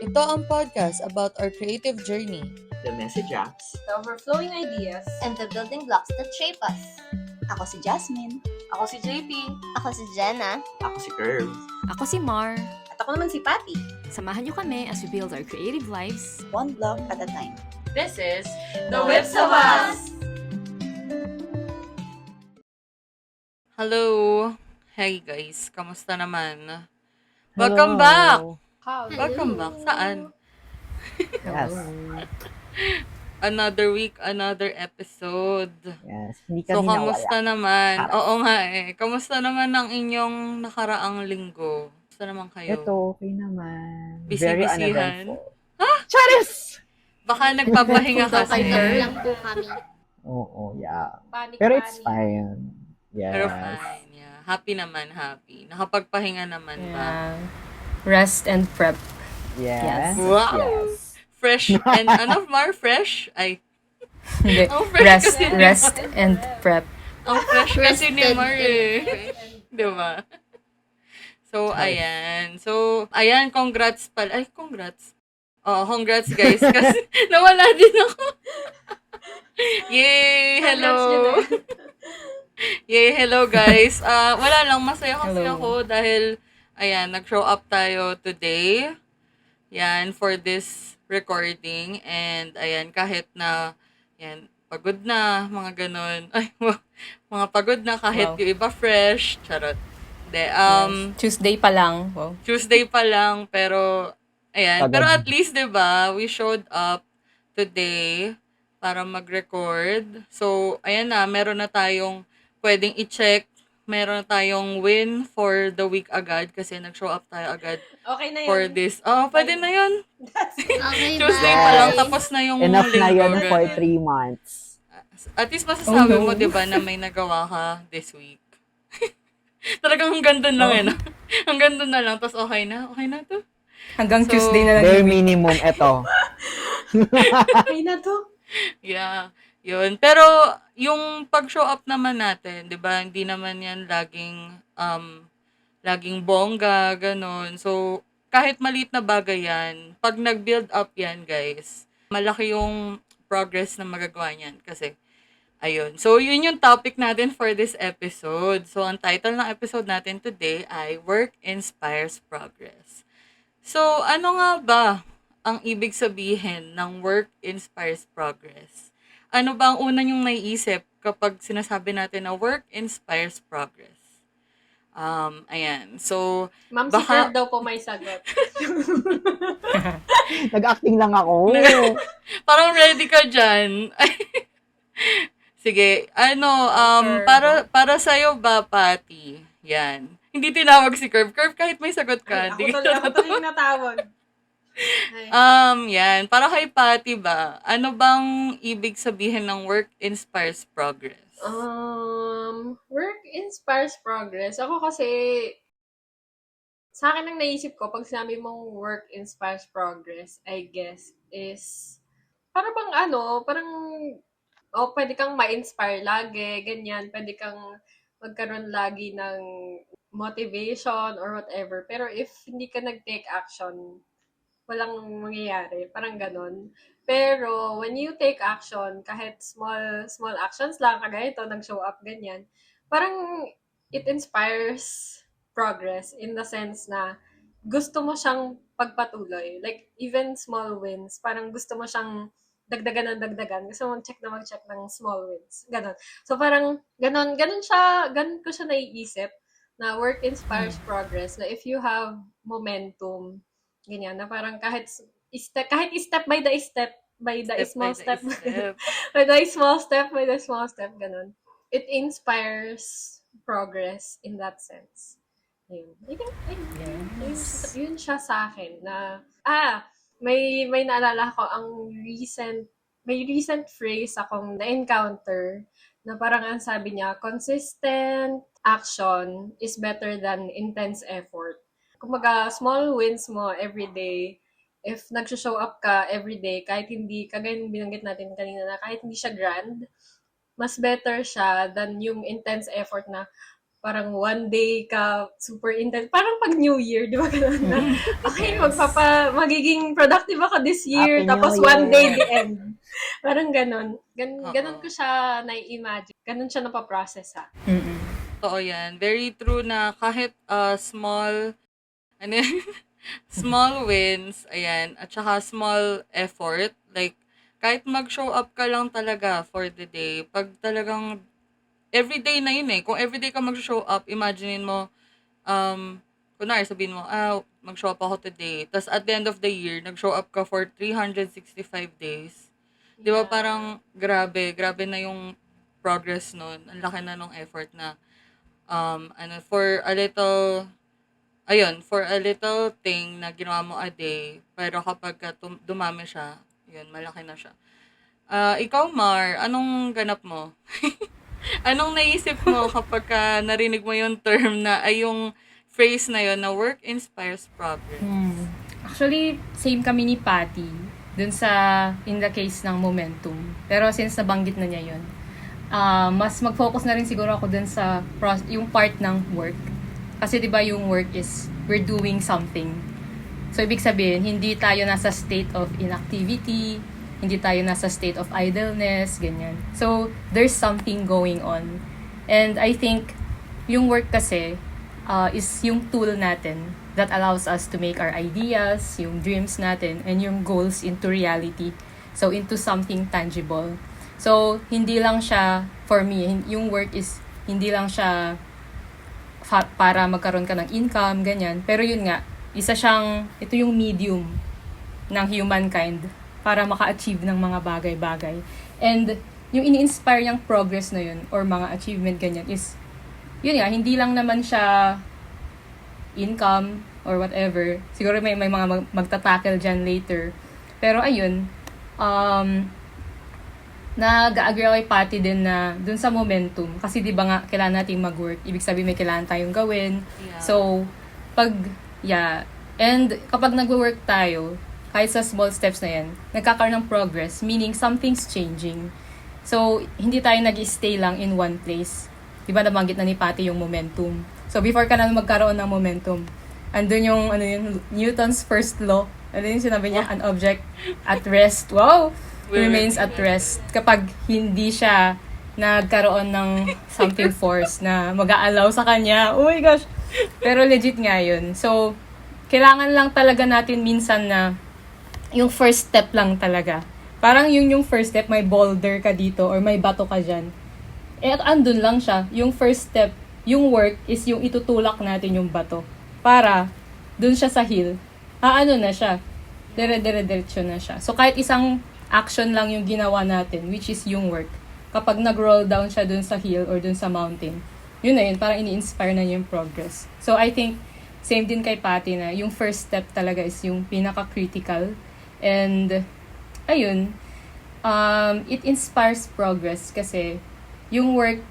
Ito ang podcast about our creative journey. The message apps, the overflowing ideas, and the building blocks that shape us. Ako si Jasmine. Ako si JP. Ako si Jenna. ako si Curves. Ako si Mar. At ako naman si Patty. Samahan niyo kami as we build our creative lives. One vlog at a time. This is The Whips of Us! Hello! Hey guys, kamusta naman? Welcome back! How? Welcome back. Saan? Yes. Another week, another episode. Yes. Hindi So, kami kamusta nawala. naman? Charot. Oo nga eh. Kamusta naman ang inyong nakaraang linggo? Kamusta naman kayo? Ito, okay naman. Busy-busyhan? Very uneventful. Charis! Baka nagpapahinga So, kasi. kailan lang po kami. Oo, yeah. Panic, Pero it's fine. Yes. Pero fine, yeah. Happy naman, happy. Nakapagpahinga naman ba? Rest and prep. Yes. Wow! Yes. Fresh and ano, Mar? Fresh? Ay, Hindi. ang fresh Rest, kasi ni rest Mar. and prep. Ang fresh kasi ni Rested Mar eh. Di ba? So, ayan. Congrats pala. Ay, congrats. Oh, congrats guys. Kasi nawala din ako. Yay! Hello! Yay! Hello guys. Wala lang, masaya kasi Hello. ako dahil, ayan, nag-show up tayo today. Yan, for this recording. And, ayan, kahit na, yan, pagod na, mga ganun. Ay, mga pagod na kahit Wow. yung iba fresh. Charot. De, Tuesday pa lang. Wow. Tuesday pa lang, pero, ayan. Agad. Pero at least, di ba, we showed up today para mag-record. So, ayan na, meron na tayong pwedeng i-check. Meron na tayong win for the week agad kasi nag-show up tayo agad Okay na yun. for this. Oh, pwede na yun. Okay, Tuesday bye. pa lang, tapos na yung Enough na linggo, yun for ganun. 3 months. At least masasabi Oh, no. mo, di ba, na may nagawa ka this week. Talagang hanggang doon lang, eh, no? Hanggang doon na lang, tapos okay na to. Hanggang So, Tuesday na lang. Bare yung week. minimum, ito. Okay na to. Yeah, yun. Pero, yung pag-show up naman natin, di ba, hindi naman yan laging bongga, ganun. So, kahit maliit na bagay yan, pag nag-build up yan, guys, malaki yung progress na magagawa niyan. Kasi, ayun. So, yun yung topic natin for this episode. So, ang title ng episode natin today ay Work Inspires Progress. So, ano nga ba ang ibig sabihin ng work inspires progress? Ano ba ang una niyong naiisip kapag sinasabi natin na work inspires progress? Ayan. So, Ma'am, si Baka- Curve daw po may sagot. Nag-acting lang ako. parang ready ka dyan. Sige, para sa'yo ba, Patty? Yan. Hindi tinawag si Curve. Curve, kahit may sagot ka. Ay, hindi ako kita tuloy yung natawag. Ay. Yan. Para kay Patty ba, ano bang ibig sabihin ng work inspires progress? Work inspires progress. Ako kasi, sa akin ang naisip ko, pag sinabi mong work inspires progress, I guess, is, para bang parang, pwede kang ma-inspire lagi, ganyan, pwede kang magkaroon lagi ng motivation or whatever. Pero if hindi ka nag-take action, walang mangyayari. Parang ganon. Pero, when you take action, kahit small actions lang, kagaya ito, nag-show up, ganyan, parang it inspires progress in the sense na gusto mo siyang pagpatuloy. Like, even small wins, parang gusto mo siyang dagdagan ng dagdagan. Gusto mo mag-check ng small wins. Ganon. So, parang ganun ko siya naiisip na work inspires progress. Na if you have momentum, ganyan, na parang kahit step by the small step, by the small step, ganun. It inspires progress in that sense. Ayun. I think, yun siya sa akin na, may naalala ko may recent phrase akong na-encounter na parang ang sabi niya, consistent action is better than intense effort. Kumbaga, small wins mo every day, if nag-show up ka every day, kahit hindi, kagaya yung binanggit natin kanina na kahit hindi siya grand, mas better siya than yung intense effort na parang one day ka super intense. Parang pag New Year, di ba ganun na? Okay, magiging productive ako this year. Happy New Tapos one day, Year. the end. Parang ganun. Ganun Oo. ko siya na-imagine. Ganun siya napaprocess ha. Mm-mm. Totoo yan. Very true na kahit small, ano yan? Small wins, ayan, at saka small effort, like, kahit mag-show up ka lang talaga for the day, pag talagang, everyday na yun eh, kung everyday ka mag-show up, imaginein mo, kunwari sabihin mo, mag-show up ako today, tas at the end of the year, nag-show up ka for 365 days, di ba Yeah. parang, grabe na yung progress nun, ang laki na nung effort na, for a little thing na ginawa mo a day, pero kapag dumami siya, yun, malaki na siya. Ikaw, Mar, anong ganap mo? Anong naisip mo kapag narinig mo yung term na, yung phrase na yun, na work inspires progress? Actually, same kami ni Patty dun sa in the case ng momentum. Pero since nabanggit na niya yun, mas mag-focus na rin siguro ako dun sa yung part ng work. Kasi 'di ba yung work is we're doing something. So ibig sabihin, hindi tayo nasa state of inactivity, hindi tayo nasa state of idleness, ganyan. So there's something going on. And I think yung work kasi is yung tool natin that allows us to make our ideas, yung dreams natin, and yung goals into reality. So into something tangible. So hindi lang siya, for me, yung work is hindi lang siya para magkaroon ka ng income, ganyan. Pero yun nga, ito yung medium ng humankind para maka-achieve ng mga bagay-bagay. And yung ini-inspire yung progress na yun, or mga achievement ganyan, is, yun nga, hindi lang naman siya income or whatever. Siguro may mga magtatackle dyan later. Pero ayun, nag-agree ako kay Patty din na dun sa momentum. Kasi di ba nga, kailangan nating mag-work. Ibig sabihin may kailangan tayong gawin. Yeah. So, and kapag nag-work tayo, kahit sa small steps na yan, nagkakaroon ng progress, meaning something's changing. So, hindi tayo nag-stay lang in one place. Di ba nabanggit na ni Patty yung momentum. So, before ka na magkaroon ng momentum, andun yung, Newton's first law. Ano yung sinabi niya? An object at rest. Wow! Remains at rest kapag hindi siya nagkaroon ng something force na mag-aalaw sa kanya. Oh my gosh! Pero legit nga yun. So, kailangan lang talaga natin minsan na yung first step lang talaga. Parang yung first step, may boulder ka dito or may bato ka dyan. Andun lang siya. Yung first step, yung work is yung itutulak natin yung bato. Para dun siya sa hill. Na siya. Dire-diretso na siya. So, kahit isang action lang yung ginawa natin, which is yung work. Kapag nag-roll down siya dun sa hill or dun sa mountain, yun na yun, parang ini-inspire na yung progress. So, I think, same din kay Patty na yung first step talaga is yung pinaka-critical. And, ayun, it inspires progress kasi yung work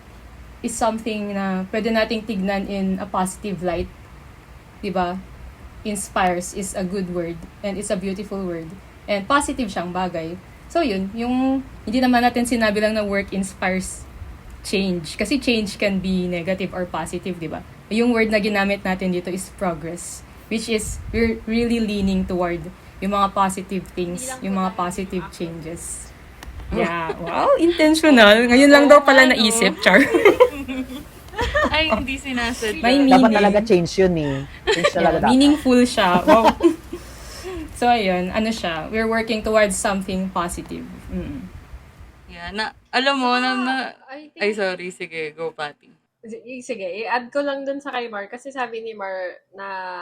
is something na pwede nating tignan in a positive light. Diba? Inspires is a good word and it's a beautiful word. And positive siyang bagay. So yun, yung hindi naman natin sinabi lang na work inspires change. Kasi change can be negative or positive, di ba? Yung word na ginamit natin dito is progress. Which is, we're really leaning toward yung mga positive things, yung mga positive changes. Yeah, wow, intentional. Ngayon lang daw pala naisip, Char. Ay, hindi sinasadya. May Dapat meaning. talaga change yun eh. Change talaga dapat. Meaningful siya. Wow. So, ayun, siya, we're working towards something positive. Mm. Yeah, alam mo, I think, ay, sorry, sige, go, Patty. Sige, i-add ko lang dun sa kay Mar. Kasi sabi ni Mar na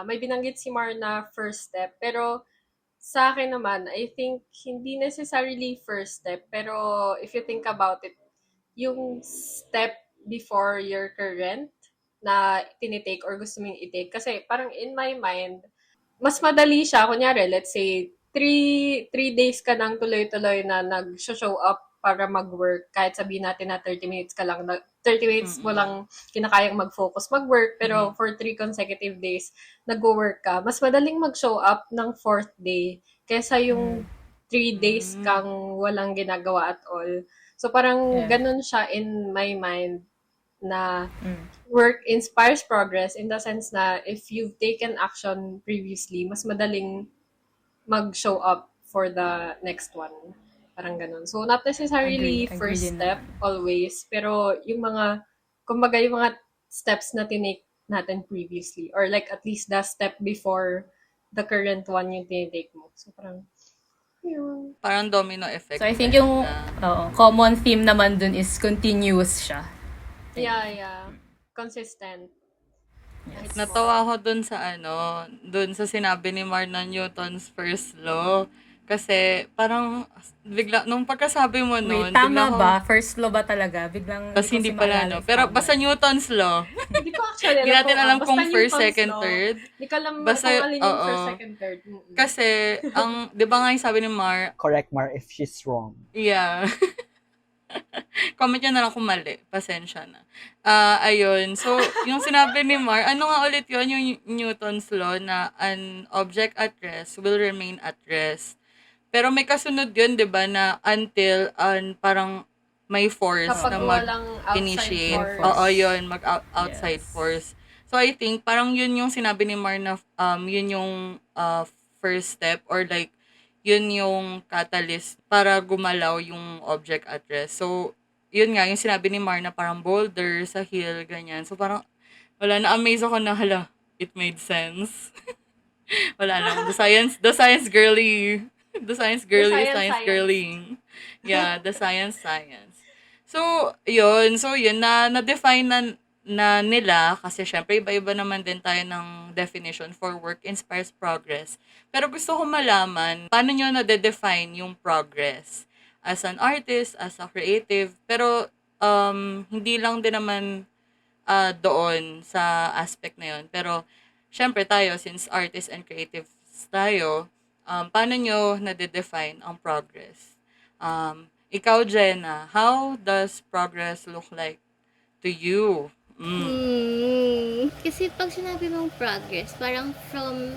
may binanggit si Mar na first step. Pero sa akin naman, I think hindi necessarily first step. Pero if you think about it, yung step before your current na tinitake or gusto mong i-take. Kasi parang in my mind, mas madali siya. Kunyari, let's say, 3 days ka nang tuloy-tuloy na nag-show up para mag-work. Kahit sabihin natin na 30 minutes ka lang, 30 minutes mo lang kinakayang mag-focus mag-work. Pero for 3 consecutive days, nag-work ka. Mas madaling mag-show up ng 4th day kaysa yung 3 days kang walang ginagawa at all. So parang ganun siya in my mind na Mm. work inspires progress in the sense na if you've taken action previously, mas madaling mag-show up for the next one. Parang ganun. So, not necessarily Agree first din step naman. always, pero yung mga, kumbaga yung mga steps na tinake natin previously or like at least the step before the current one yung tinitake mo. So, parang, yun. Parang domino effect. So, I think din yung na- common theme naman dun is continuous siya. Yeah. Consistent. Yes. Natawa ako dun sa sinabi ni Marna Newton's first law. Kasi parang bigla, nung pagkasabi mo nun, Wait, tama bigla ba? First law ba talaga? Biglang Tapos ko hindi si pala, maalala no? if Pero tama. basta Newton's law. Hindi ko actually Hindi natin alam basta kung first, Newton's second, law. third. Hindi ko alam Basta, kung alin yung oo. first, second, third. Kasi, di ba nga yung sabi ni Mar, Correct Mar if she's wrong. yeah. Comment nyo na lang kung mali. Pasensya na. Ayun. So, yung sinabi ni Mar, ano nga ulit yun? Yung Newton's law na an object at rest will remain at rest. Pero may kasunod yun, di ba, na until parang may force Kapag na walang outside mag-initiate. force. Oo, yun. Mag-outside Yes. force. So, I think, parang yun yung sinabi ni Mar na yun yung first step or like, yun yung catalyst para gumalaw yung object at rest. So, yun nga, yung sinabi ni Mar na parang boulder sa hill, ganyan. So, parang, wala, na-amaze ako na, hala, it made sense. Wala lang. The science girly. The science girly, science. science girly. Yeah, the science. So, yun. Na-define na nila, kasi syempre, iba-iba naman din tayo ng definition for work inspires progress. Pero gusto ko malaman, paano nyo na-define yung progress? As an artist, as a creative, pero hindi lang din naman doon sa aspect na yun. Pero, syempre tayo, since artists and creatives tayo, paano nyo na-define ang progress? Ikaw, Jenna, how does progress look like to you? Kasi pag sinabi mong progress, parang from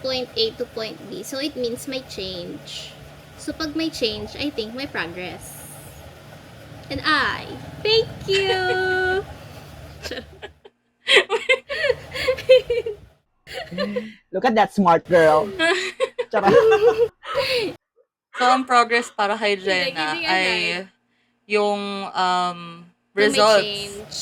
point A to point B. So, it means may change. So, pag may change, I think may progress. And thank you! Look at that smart girl. Charot. So, ang progress para kay Jenna Sige, ay yung May results. change.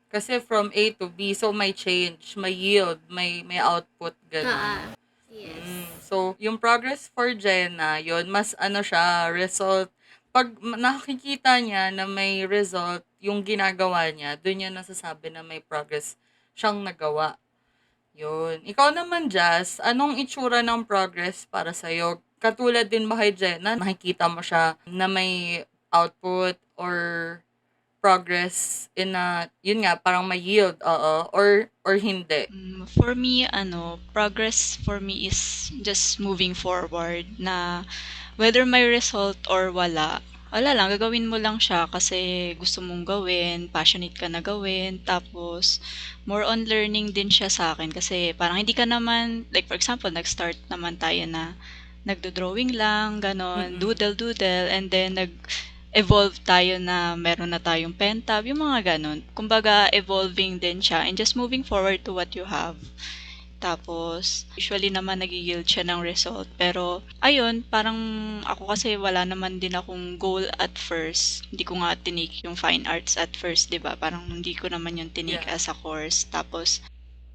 Kasi from A to B, so may change, may yield, may output, gano'n. Yes. So, yung progress for Jenna, yun, mas siya, result. Pag nakikita niya na may result, yung ginagawa niya, dun niya nasasabi na may progress siyang nagawa. Yun. Ikaw naman, Jazz, anong itsura ng progress para sa'yo? Katulad din ba kay Jenna, nakikita mo siya na may output or progress in yun nga, parang may yield, or hindi. For me, progress for me is just moving forward na whether may result or wala lang, gagawin mo lang siya kasi gusto mong gawin, passionate ka na gawin, tapos more on learning din siya sa akin kasi parang hindi ka naman, like for example, nag-start naman tayo na nagdo-drawing lang, ganon, doodle, and then evolve tayo na meron na tayong pen tab, yung mga ganon. Kumbaga, evolving din siya and just moving forward to what you have. Tapos, usually naman nag-yield siya ng result. Pero, ayun, parang ako kasi wala naman din akong goal at first. Hindi ko nga tinake yung fine arts at first, di ba? Parang hindi ko naman yung tinake as a course. Tapos,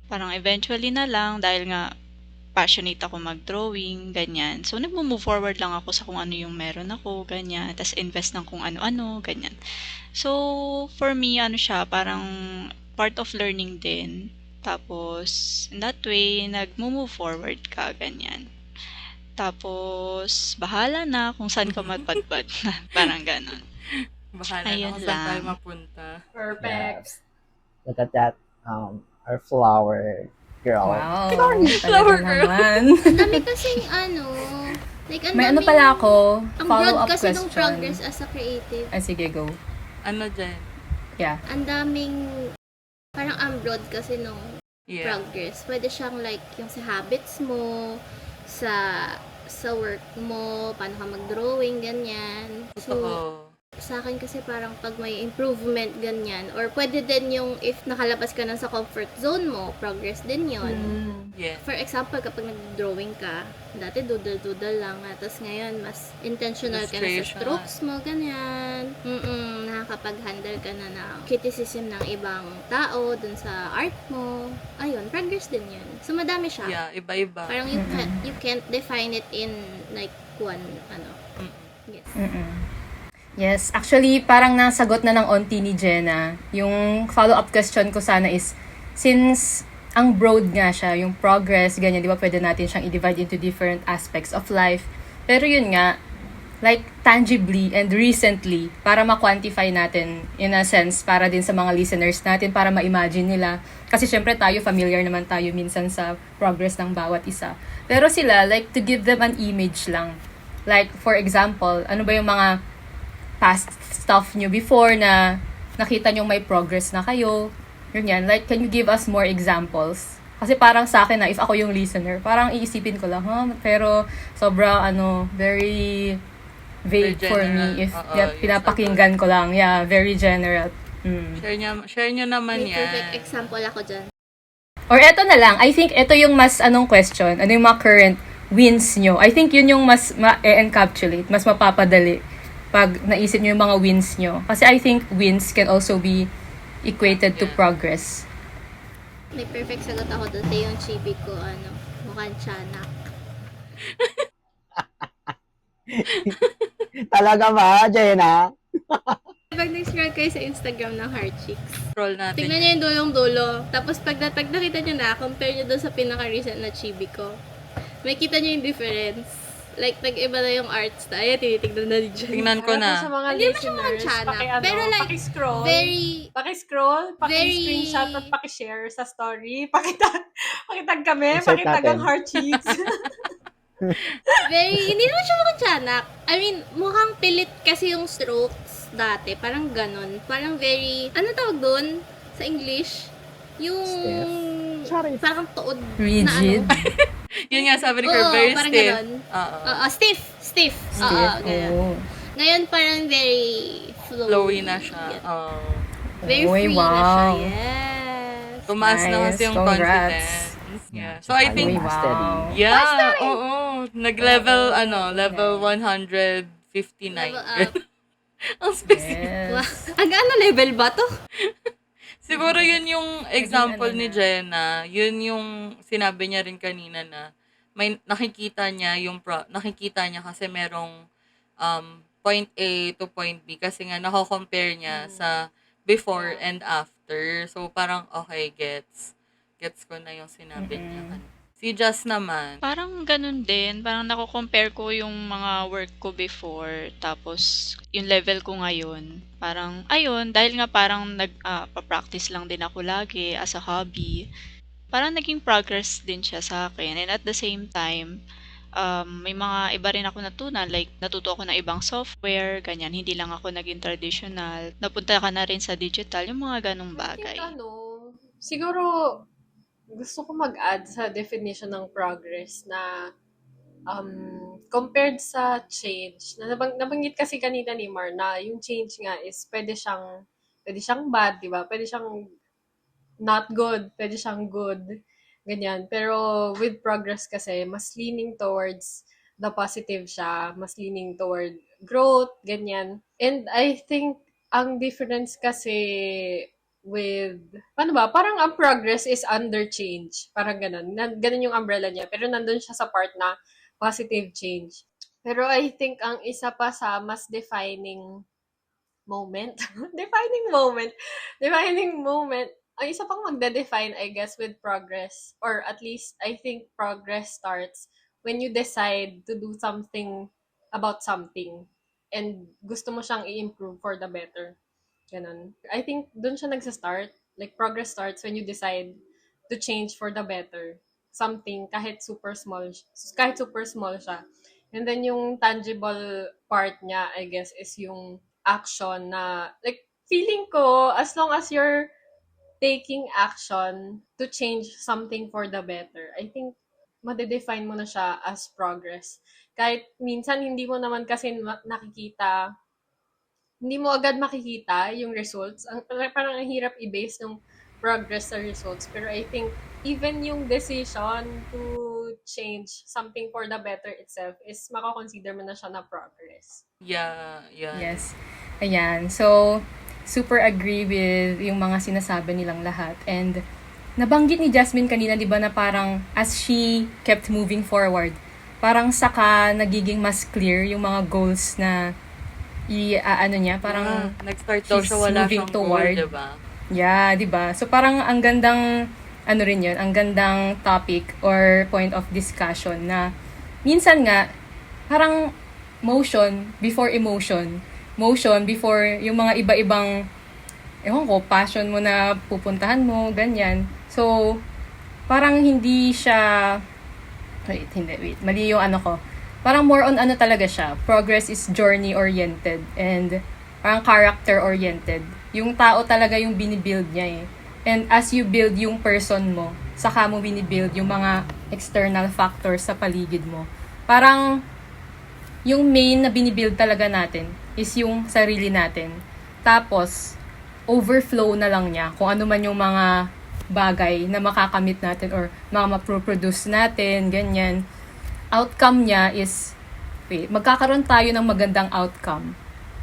parang eventually na lang, dahil nga passionate ako mag-drawing, ganyan. So, nag-move forward lang ako sa kung ano yung meron ako, ganyan. Tapos, invest ng kung ano-ano, ganyan. So, for me, siya, parang part of learning din. Tapos, in that way, nag-move forward ka, ganyan. Tapos, bahala na kung saan ka matpadpad. Parang ganon. Bahala Ayun na kung saan tayo lang. mapunta. Perfect. Look at that. Our flower girl. Wow. Flower Talaga girl. naman. Ang dami kasing like ang May daming- pala ako, Ang broad follow-up kasi question. ng progress as a creative. Sige, go. Ano, Jen? Yeah. Ang daming, parang ang broad kasi nung Yeah. progress. Pwede siyang like yung sa habits mo, sa work mo, paano ka mag-drawing, ganyan. So, Oo. Sa akin kasi parang pag may improvement ganyan, or pwede din yung if nakalabas ka na sa comfort zone mo, progress din yon. Yeah. For example, kapag nag-drawing ka, dati doodle-doodle lang, tapos ngayon mas intentional ka na sa Illustration. strokes mo, ganyan. Nakakapag-handle ka na ng criticism ng ibang tao dun sa art mo. Ayun, progress din yun. So, madami siya. Yeah, iba-iba. Parang you can't define it in like one, yes. Yes, actually, parang nasagot na ng onti ni Jenna. Yung follow-up question ko sana is, since ang broad nga siya, yung progress, ganyan, di ba pwede natin siyang i-divide into different aspects of life. Pero yun nga, like tangibly and recently, para ma-quantify natin, in a sense, para din sa mga listeners natin, para ma-imagine nila. Kasi syempre tayo, familiar naman tayo minsan sa progress ng bawat isa. Pero sila, like to give them an image lang. Like, for example, ano ba yung mga past stuff nyo before na nakita nyo may progress na kayo. Ganyan. Like, can you give us more examples? Kasi parang sa akin na, if ako yung listener, parang iisipin ko lang, pero sobra, very vague Very for general. me if Oo, yeah, yes, pinapakinggan ko lang. Yeah, very general. Share nyo naman May yan. perfect example ako dyan. Or eto na lang, I think ito yung mas question, ano yung mga current wins nyo. I think yun yung mas ma-encapsulate, mas mapapadali pag naisip nyo yung mga wins nyo. Kasi I think wins can also be equated to Yeah. progress. May perfect sagot ako doon sa yung chibi ko, mukhang tiyanak. Talaga ba, Jenna? Pag nag-scroll kayo sa Instagram ng Heart Chicks, Scroll natin. tignan nyo yung dulong-dulo. Tapos pag nakita nyo na, compare nyo doon sa pinaka-recent na chibi ko. May kita nyo yung difference. Like, nag-iba na yung art style. Tinitignan na ni Jen. Tingnan ko Para na. sa mga Hindi naman siya mukhang listeners, tiyanak. Pero like, paki-scroll. Very, Paki-scroll, very- paki-screenshot at paki-share sa story. Pakitag kami, Insert pakitag ang natin. heart cheeks. hindi naman siya mukhang tiyanak. I mean, mukhang pilit kasi yung strokes dati. Parang ganon. Parang very, ano tawag doon sa English? Yung, Sorry. parang tuod Rigid. na ano. Yun nga sabi ni Oo, Kirk, very parang stiff. ganon. Oo. Stiff. Oo, ganyan. Oh. Ngayon parang very flowy. Flowy na siya. Yeah. Oo. Very Oy, free na siya. wow. Yes. Tumaas na Nice. kasi yung Congrats. confidence. Yeah. So I think, Uy, wow. yeah, oo. Nag-level, level 159. Level up. Ang specific. Wow. Yes. Ano level ba to? Siguro yun yung example ni na. Jenna. Yun yung sinabi niya rin kanina na may nakikita niya nakikita niya kasi merong point A to point B kasi nga nako-compare niya sa before and after. So parang okay, gets ko na yung sinabi niya. Si Jazz naman. Parang ganun din. Parang nako-compare ko yung mga work ko before, tapos yung level ko ngayon. Parang, ayun, dahil nga parang pa-practice lang din ako lagi as a hobby. Parang naging progress din siya sa akin. And at the same time, may mga iba rin ako natunan. Like, natuto ako ng ibang software, ganyan. Hindi lang ako naging traditional. Napunta ka na rin sa digital, yung mga ganong bagay. I think, siguro, gusto ko mag-add sa definition ng progress na compared sa change. Nabanggit kasi kanina ni Mar na yung change nga is pwede siyang bad, di ba? Pwede siyang not good, pwede siyang good. Ganyan. Pero with progress kasi, mas leaning towards the positive siya, mas leaning toward growth, ganyan. And I think ang difference kasi with, paano ba? Parang ang progress is under change. Parang ganun. Ganun yung umbrella niya. Pero nandun siya sa part na positive change. Pero I think ang isa pa sa mas defining moment, ang isa pang magde-define, I guess, with progress, or at least I think progress starts when you decide to do something about something and gusto mo siyang i-improve for the better. Ganun. I think dun siya nagsa-start. Like, progress starts when you decide to change for the better. Something, kahit super small siya. And then, yung tangible part niya, I guess, is yung action na, like, feeling ko, as long as you're taking action to change something for the better, I think, madedefine mo na siya as progress. Kahit minsan, hindi mo naman kasi nakikita hindi mo agad makikita yung results. Parang ang hirap i-base ng progress sa results. Pero I think even yung decision to change something for the better itself is makakonsider mo na siya na progress. Yeah, yeah. Yes. Ayan. So, super agree with yung mga sinasabi nilang lahat. And nabanggit ni Jasmine kanina, di ba, na parang as she kept moving forward, parang saka nagiging mas clear yung mga goals na ano niya, parang nag-start daw she's siya, wala moving siyang toward. goal, diba? Yeah, 'di ba? So parang ang gandang ano rin 'yun, ang gandang topic or point of discussion na minsan nga parang motion before emotion. Motion before yung mga iba-ibang ewan ko, passion mo na pupuntahan mo, ganyan. So parang hindi siya wait, mali yung ano ko. Parang more on ano talaga siya. Progress is journey-oriented and parang character-oriented. Yung tao talaga yung binibuild niya eh. And as you build yung person mo, saka mo binibuild yung mga external factors sa paligid mo. Parang yung main na binibuild talaga natin is yung sarili natin. Tapos, overflow na lang niya kung ano man yung mga bagay na makakamit natin or mga maproproduce natin, ganyan. Outcome niya is, magkakaroon tayo ng magandang outcome,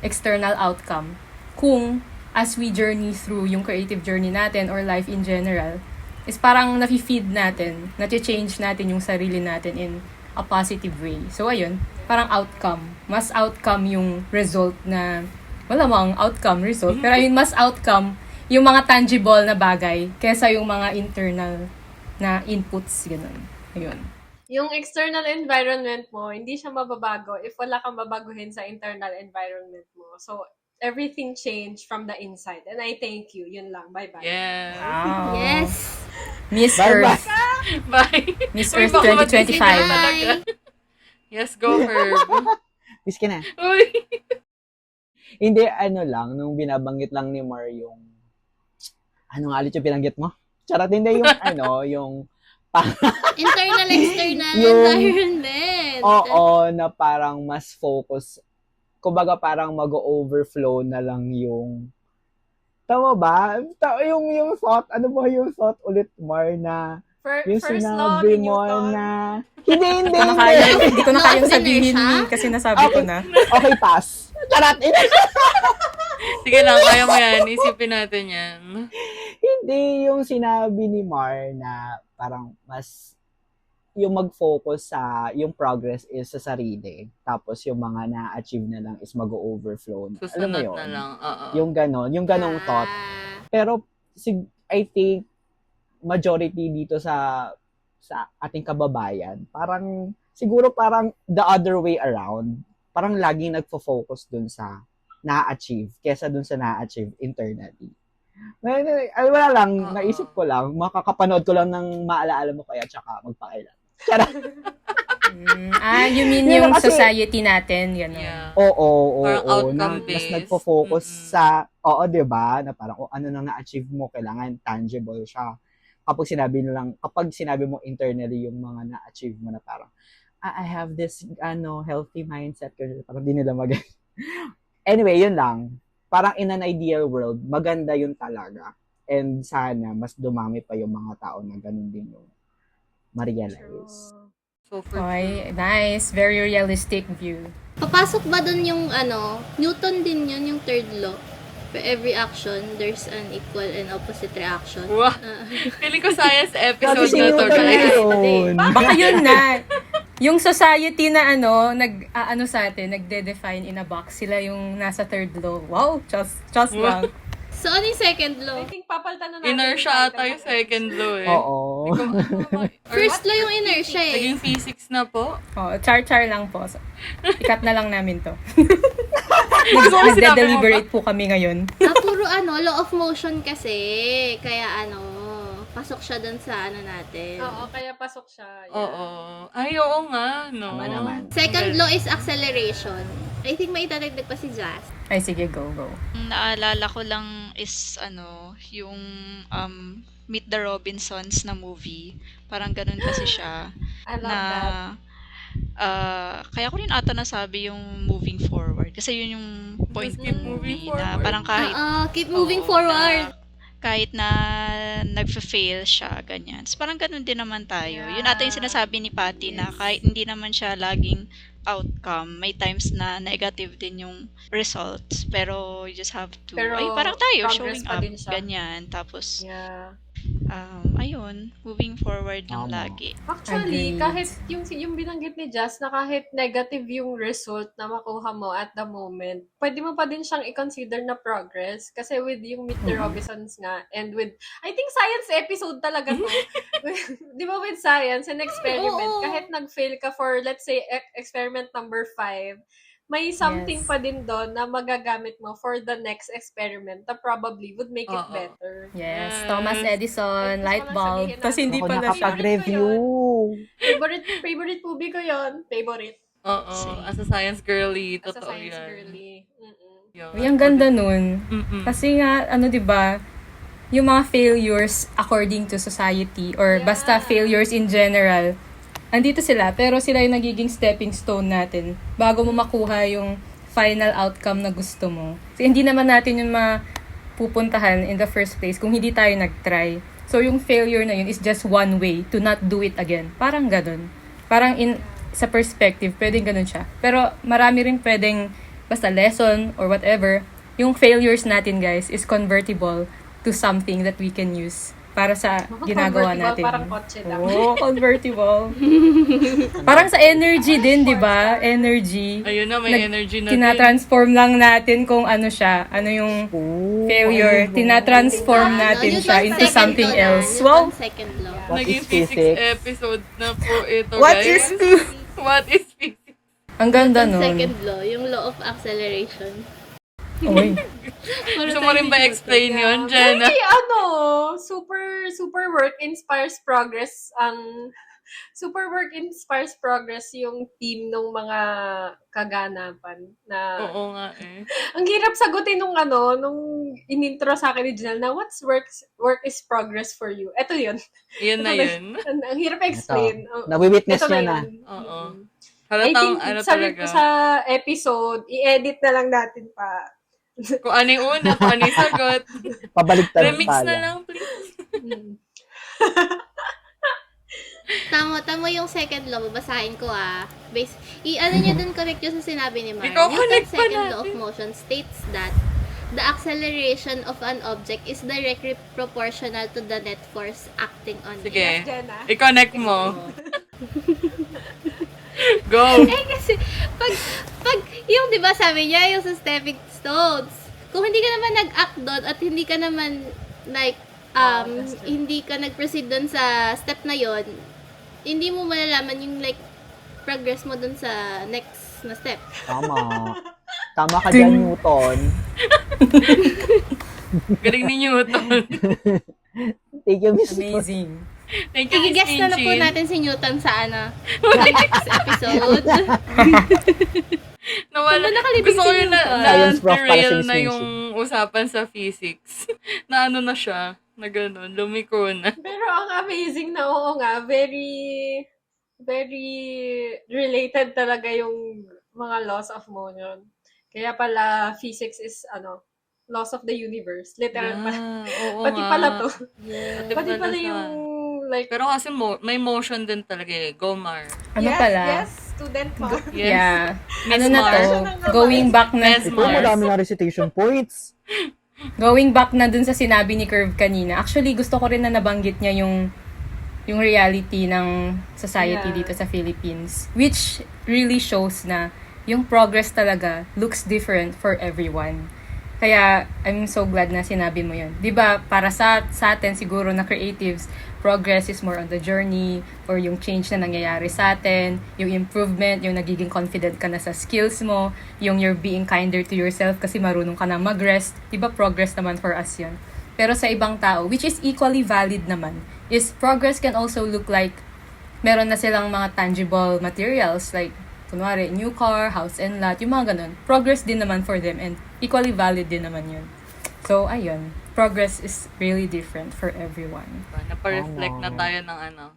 external outcome, kung as we journey through yung creative journey natin or life in general, is parang nafi-feed natin, nati-change natin yung sarili natin in a positive way. So, ayun, parang outcome. Mas outcome yung result na, wala mang outcome, result, pero ayun, mas outcome yung mga tangible na bagay kesa yung mga internal na inputs, ganun. Ayun. Yung external environment mo, hindi siya mababago if wala kang babaguhin sa internal environment mo. So, everything changed from the inside. And I thank you. Yun lang. Bye-bye. Yes. Wow. Yes. Miss Bye-bye. Earth. Bye. Miss Uy, Earth baka 2025. Bye. Yes, go, Herb. Miss ka na. Uy. Hindi, ano lang, nung binabanggit lang ni Mar yung, ano nga ulit yung binanggit mo? Charot, hindi yung, yung, Internal, external Yung- environment. oo, na parang mas focus, kumbaga parang mag-overflow na lang yung, tama ba? Yung thought, ano ba yung thought ulit, Mar, na, yung First law sinabi ni mo Newton. na, hindi, Hindi ko na kayang Law of sabihin inertia? kasi nasabi ko na. Okay, pass. Charot, Sige lang, kaya mo yan. Isipin natin yan. Hindi yung sinabi ni Mar na parang mas yung mag-focus sa yung progress is sa sarili. Tapos yung mga na-achieve na lang is mag-overflow. Alam mo Susunod yun? na lang. Oo. Yung ganong thought. Pero I think majority dito sa ating kababayan, parang siguro parang the other way around. Parang laging nagfo-focus dun sa na-achieve kesa dun sa na-achieve internally. Ay, wala lang, Oo. naisip ko lang, makakapanood ko lang ng maalaala mo kaya tsaka magpakailan. You mean Di ba yung kasi- society natin, gano'n. Yeah. Oo, Parang mas outcome-based. nagfo-focus Mm-mm. sa, oo, di ba? Na parang, ano nang na-achieve mo, kailangan tangible siya. Kapag sinabi mo internally yung mga na-achieve mo na parang, I have this, healthy mindset. Parang di nila Anyway, yun lang. Parang in an ideal world, maganda yun talaga. And sana, mas dumami pa yung mga tao na ganun din yung ma-realize. So, for Okay, nice. Very realistic view. Papasok ba dun yung Newton din yun, yung third law? For every action, there's an equal and opposite reaction. Wow. Feeling ko science episode Sabi si na to, Newton na guys. yun. Baka yun na. Yung society na sa atin, nagde-define in a box. Sila yung nasa third law. Wow, just lang. So, ano yung second law? I think papalitan na natin. Inertia ata yung second law eh. Oo. First law yung inertia eh. Naging physics na po. Oh, char-char lang po. So, ikat na lang namin to. Gusto ko sinabi mo ba? Nagde-deliberate po kami ngayon. Puro law of motion kasi. Kaya pasok siya dun sa natin. Oo, kaya pasok siya. Yeah. Oo. Ay, oo nga, no? Tama naman. Second law is acceleration. I think may itatagdag pa si Jazz. Ay, sige, go. Ang naalala ko lang is yung Meet the Robinsons na movie. Parang ganun kasi siya. I love na that. kaya ko rin ata nasabi yung moving forward. forward. Kasi yun yung point Just keep ng moving movie na forward. parang kahit Keep moving Oo, forward. kahit na nagfa-fail siya, ganyan. So, parang ganun din naman tayo. Yun ata yung Yeah. sinasabi ni Patty na Yes. kahit hindi naman siya laging outcome, may times na negative din yung results. Pero you just have to, Pero parang tayo, progress showing pa up, din siya. ganyan. Tapos, Yeah. ayun, moving forward lang Tama. lagi. Actually, Agreed. kahit yung binanggit ni Jazz na kahit negative yung result na makuha mo at the moment, pwede mo pa din siyang i-consider na progress. Kasi with yung Meet the Robinsons nga, and with, I think science episode talaga to. Di ba with science and experiment, Oo. kahit nag-fail ka for, let's say, experiment number 5, may something Yes. pa din doon na magagamit mo for the next experiment that probably would make it Oo. better. Yes, Yes. Thomas Edison, Gusto light ko lang bulb. sabihin Tapos na- hindi Ako pala siya. nakapag-review. Favorite movie ko yon. Favorite. Oo, Same. as a science girly, As a totoo science yan. girly. Mm-mm. Yun. Uy, ang ganda nun. Mm-mm. Kasi nga, ano 'di ba, yung mga failures according to society or Yeah. basta failures in general, andito sila pero sila yung nagiging stepping stone natin bago mo makuha yung final outcome na gusto mo. Kasi hindi naman natin yung mapupuntahan in the first place kung hindi tayo nag-try. So yung failure na yun is just one way to not do it again. Parang ganun. Parang sa perspective, pwedeng ganun siya. Pero marami rin pwedeng basta lesson or whatever. Yung failures natin, guys, is convertible to something that we can use para sa ginagawa Convertible, natin. parang kotse lang. Oo, convertible. Parang sa energy din, di ba? Energy. Ayun na, may energy na din. Tinatransform lang natin kung ano siya. Ano yung failure. Tinatransform natin siya into something else. Wow! Newton's second law. What Naging is physics physics? episode na po ito, What guys. is physics? What is physics? Ang ganda Newton's nun. second law, yung law of acceleration. Uy. Gusto mo rin ba explain yun, Jenna? Very, super work inspires progress ang super work inspires progress yung team ng mga kaganapan na Oo nga eh. ang hirap sagutin nung inintro sa akin ni Janelle na what's work is progress for you. Ito yun. Yan na yun. Ang hirap explain. Nawi-witness Ito niya na. yun. Oo. I Halatang think ano sabi talaga. ko sa episode, i-edit na lang natin pa. Kung ano yung una, kung ano yung sagot. Pabaliktad Remix pala. na lang, please. Mm. Tama yung second law, babasahin ko ano niya dun, connect yun sa sinabi ni Mar. Ikaw, connect Newton's pa second law of natin. motion states that the acceleration of an object is directly proportional to the net force acting on it. Sige. Jenna. I-connect mo. Go! Kasi, pag yung, di ba, sabi niya, yung sa stepping stones, kung hindi ka naman nag-act doon at hindi ka naman, like, that's true. hindi ka nag-proceed doon sa step na yon, hindi mo malalaman yung, like, progress mo doon sa next na step. Tama. Tama ka dyan, Newton. Galing ni Newton. Thank you, Miss. Amazing. Thank you, Miss I-guess na po Pinchin. natin si Newton sa sa next episode. Nawala. Ano nakalibing Gusto ko si yun Newton? Science prof para si derail Miss na Pinchin. yung usapan sa physics. Na ano na siya. Na gano'n. Lumiko na. Pero ang amazing na oo nga, very, very related talaga yung mga laws of motion. Kaya pala, physics is, laws of the universe. Literal pala. Oo Pati nga. pala to. Pati Pati pala pala siya. yung, like, Pero kasi may motion din talaga eh. Go, Mar. Ano yes, pala? yes, student mo. Yes. Yeah. Miss Ano na Mars. to? Going back na. Miss Ito, Mars. madami na recitation points. Going back na dun sa sinabi ni Curve kanina. Actually, gusto ko rin na nabanggit niya yung reality ng society Yeah. dito sa Philippines. Which really shows na yung progress talaga looks different for everyone. Kaya, I'm so glad na sinabi mo yun. 'Di ba para sa atin siguro na creatives, progress is more on the journey or yung change na nangyayari sa atin, yung improvement, yung nagiging confident ka na sa skills mo, yung you're being kinder to yourself kasi marunong ka na mag-rest. 'Di ba progress naman for us yun. Pero sa ibang tao, which is equally valid naman, is progress can also look like meron na silang mga tangible materials like kunwari, new car, house and lot, yung mga ganun. Progress din naman for them and equally valid din naman yun. So, ayun. Progress is really different for everyone. Napa-reflect na Tama. tayo ng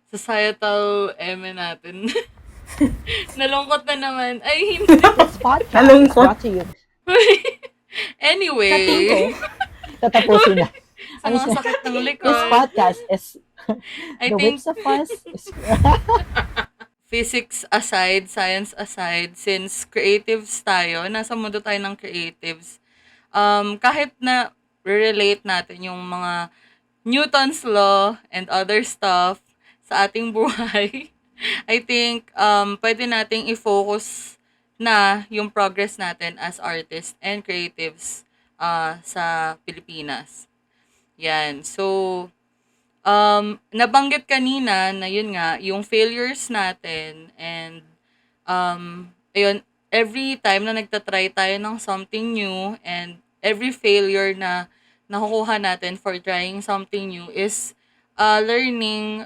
societal natin. na Nalungkot na naman. Ay, hindi. This podcast is Nalungkot. brought to you. Anyway. Kating ko. Tatapusin na. Sa mga sakit ng This likod. podcast is I the think whips of us is physics aside, science aside, since creatives tayo, nasa mundo tayo ng creatives, kahit na relate natin yung mga Newton's law and other stuff sa ating buhay, I think pwede nating i-focus na yung progress natin as artists and creatives sa Pilipinas. Yan. So, nabanggit kanina na yun nga, yung failures natin and ayun, every time na nagtatry tayo ng something new and every failure na nakukuha natin for trying something new is learning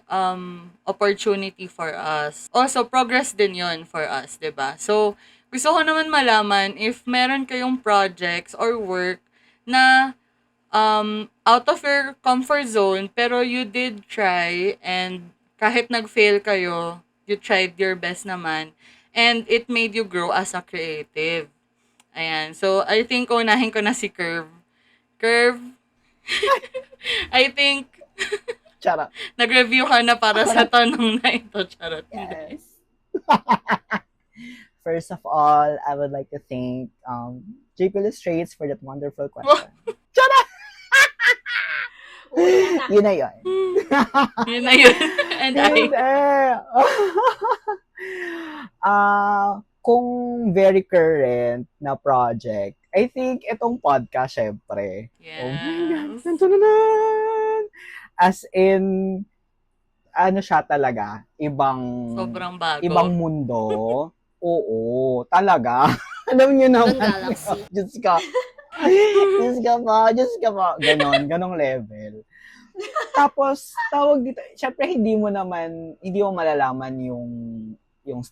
opportunity for us. Also, progress din yon for us, 'di ba? So, gusto ko naman malaman if meron kayong projects or work na out of your comfort zone, pero you did try and kahit nag-fail kayo, you tried your best naman and it made you grow as a creative. Ayan. So, I think unahin ko na si Curve. Curve, I think charot. nag-review ka na para sa tanong na ito. Charot. Yes. First of all, I would like to thank JP Illustrates for that wonderful question. Yun na yun. Yun na yun. And And, kung very current na project, I think itong podcast, syempre. Oh my God. yes. Tantanan! As in, ano siya talaga, Sobrang bago. ibang mundo. Oo, talaga. Alam niyo Ibang naman. galaxy. Diyos ka. Diyos ka pa. Ganong level. Tapos, tawag dito, syempre hindi mo malalaman yung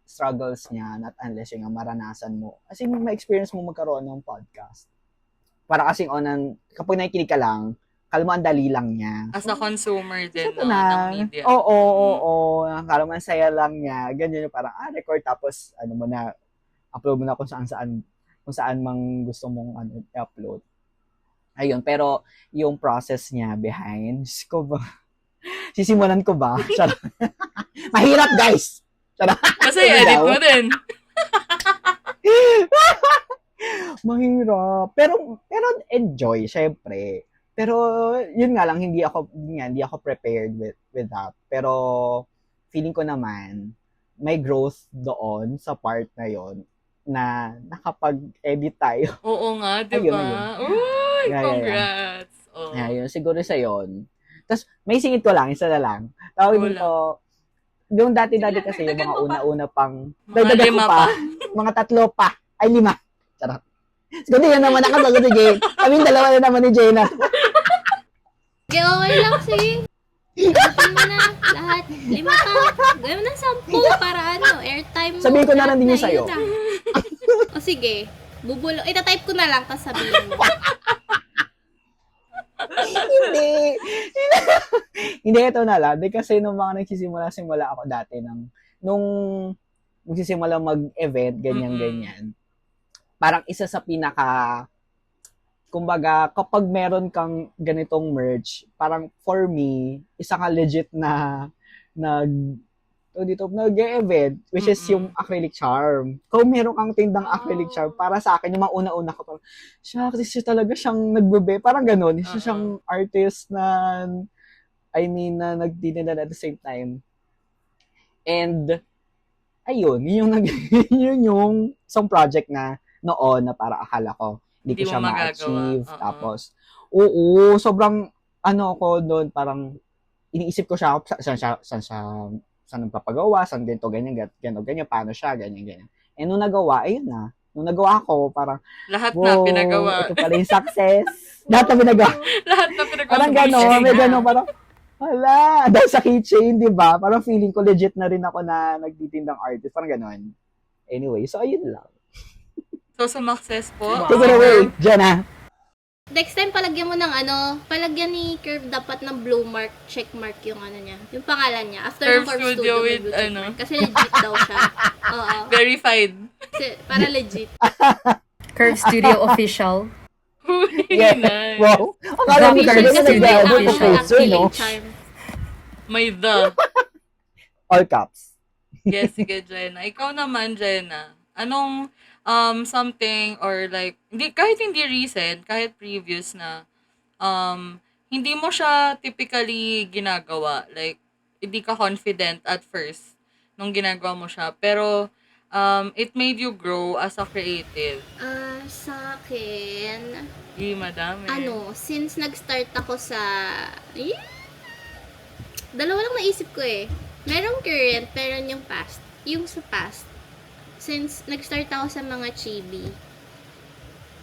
struggles niya, not unless yung maranasan mo. Kasi ma-experience mo magkaroon ng podcast. Para kasing kapag nakikinig ka lang, kalma ang dali lang niya. As a consumer din Ito ng na. media. Oo. Kalma ang saya lang niya. Ganyan yung parang, record tapos, upload mo na kung saan mang gusto mong i-upload. Ayun, pero yung process niya behind, Diyos ko ba? Sisimulan ko ba? Charot. Mahirap, guys! Charot. Kasi edit mo din. Mahirap. Pero enjoy, syempre. Pero yun nga lang, hindi ako prepared with that. Pero feeling ko naman may growth doon sa part na yon na nakapag-edit tayo. Oo nga, di Ayun, ba? Uy, Yeah. congrats. Oh. Yun, siguro sa yon. Tapos may singit ko lang, isa na lang. Tawag Wala. dito, yung dati-dati Sige, kasi yung dagdagan mga mo pa. una-una pang, Mga dagdagan ko 5 pa, pa. mga 3 pa, ay 5. Charot. Siguro yan naman nakasagot ni Jane. Kaming dalawa na naman ni Jane na. Okay, okay lang, sige. Sagutin mo na lahat. 5 pa. Gawin mo na 10 para airtime mo. Sabihin ko na lahat lang din yung sa'yo. yun na. O sige, itatype ko na lang, tapos sabihin mo. Hindi. Hindi, ito na lang. Di kasi nung mga nagsisimula ako dati nung magsisimula mag-event, ganyan. Parang isa sa kumbaga, kapag meron kang ganitong merch, parang for me, isa ka legit na nag-event, which is yung acrylic charm. Kung meron kang tindang acrylic charm, para sa akin, yung mga una-una ko, parang, kasi siya talaga siyang nagbe parang ganun. Siya siyang artist na nagtitinda at the same time. And, ayun, yun yung isang project na noon na para akala ko, hindi ko siya mo magagawa. ma-achieve. Oo. Tapos, sobrang, ako doon, parang, iniisip ko siya, saan nagpapagawa, saan ganito, ganyan, paano siya, ganyan. Eh, nung nagawa, ayun na. Nung nagawa ko, parang, Lahat na pinagawa. ito pala yung success. Lahat na pinagawa. Lahat na pinagawa. Parang sa gano'n, buhay. may gano'n, parang, wala, dahil sa keychain, di ba? Parang feeling ko legit na rin ako na nagtitindang artist. Parang gano'n. Anyway, so ayun lang. So, sumakses po. Take it away, Jenna. Next time, palagyan mo ng palagyan ni Curve dapat ng blue mark, check mark yung niya, yung pangalan niya. After Curve ng Curve Studio Studio, with, may blue check mark. Kasi legit daw siya. Verified. Para legit. Curve Studio official. Yeah. Nice. Wow. Akala mo Grabe, talaga kasi na may nag-double official. professor, no? charm. May the. All caps. Yes, sige, Jenna. Ikaw naman, Jenna. Anong something or like, kahit hindi recent, kahit previous na, hindi mo siya typically ginagawa. Like, hindi ka confident at first nung ginagawa mo siya. Pero, it made you grow as a creative. Sa akin, Madami. since nag-start ako sa... Dalawa lang naisip ko eh. Merong current, meron yung past. Yung sa past, since nag-start ako sa mga chibi,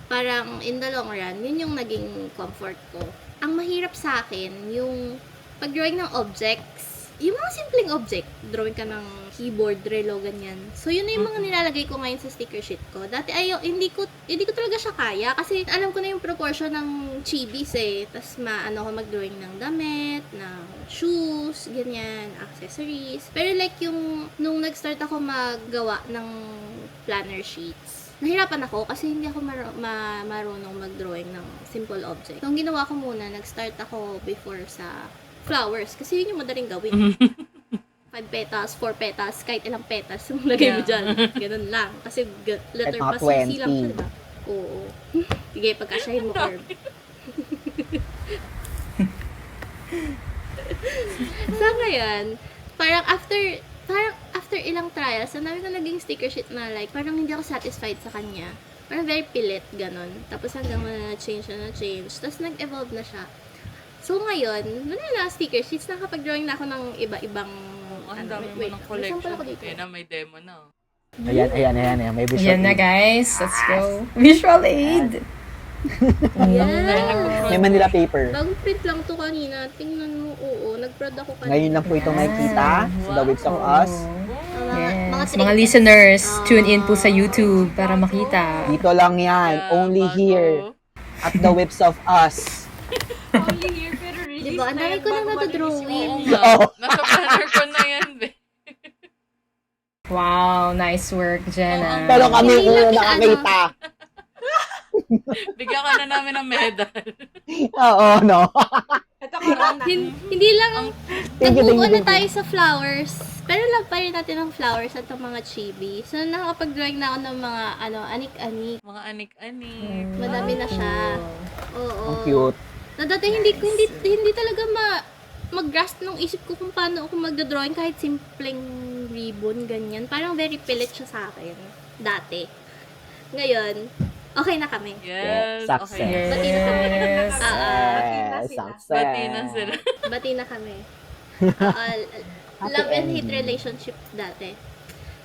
parang in the long run, yun yung naging comfort ko. Ang mahirap sa akin, yung pag-drawing ng objects, yung mga simpleng object, drawing ka ng keyboard, relo, ganyan. So, yun na yung mga nilalagay ko ngayon sa sticker sheet ko. Dati, hindi ko talaga siya kaya kasi alam ko na yung proportion ng chibis eh. Tapos, ako mag-drawing ng damit, ng shoes, ganyan, accessories. Pero like yung, nung nag-start ako maggawa ng planner sheets, nahirapan ako kasi hindi ako marunong mag-drawing ng simple object. So, ang ginawa ko muna, nag-start ako before sa flowers. Kasi yun yung madaling gawin. 5 petals, 4 petals, kahit ilang petals yung lagay mo dyan. Ganun lang. Kasi letter Kahit mga pa CC lang 20. siya, diba? Oo. Sige, pagkasyahin mo, Curve. Sa ngayon, parang after ilang trials, ang dami ko naging sticker sheet na like, parang hindi ako satisfied sa kanya. Parang very pilit, ganun. Tapos hanggang na-change. Tapos nag-evolve na siya. So, ngayon, wala na sticker sheets. Nakapag-drawing na ako ng iba-ibang... Ang dami mo ng collection. Yan na, may demo na. Ayan. May visual Ayan na aid. guys, let's go. Visual aid. Yes! May Manila paper. Bagong print lang to kanina. Tingnan mo, oo. Nag-prod ako kanina. Ngayon lang po ito makikita sa The Waves of Us. Yes, trinkets. mga listeners, tune in po sa YouTube para makita. Dito lang yan. Only here at The Whips of Us. Only here, pero release Diba? Ang dami ko nang natodrawing. Oo nga. Nasa planner ko na yan, be. Wow, nice work, Jenna. Pero kami Hindi una lang yung nakakita. Bigyan ka na namin ng medal. Oo, no? Ito corona. Hindi lang, Thank you, nag-move on na thank you. tayo sa flowers. Pero love pa rin natin ang flowers at ang mga chibi. So, nakapag-drawing na ako ng mga, anik-anik. Mga anik-anik. Madami na siya. Oo. Ang cute. Na dati hindi talaga mag-grasp nung isip ko kung paano ako magdodrawing kahit simpleng ribbon, ganyan. Parang very pilit siya sa akin. Dati. Ngayon, okay na kami. Yes. Success. Okay. Bati na kami. Yes, success. Bati na sila. Bati na kami. Love and hate relationship dati.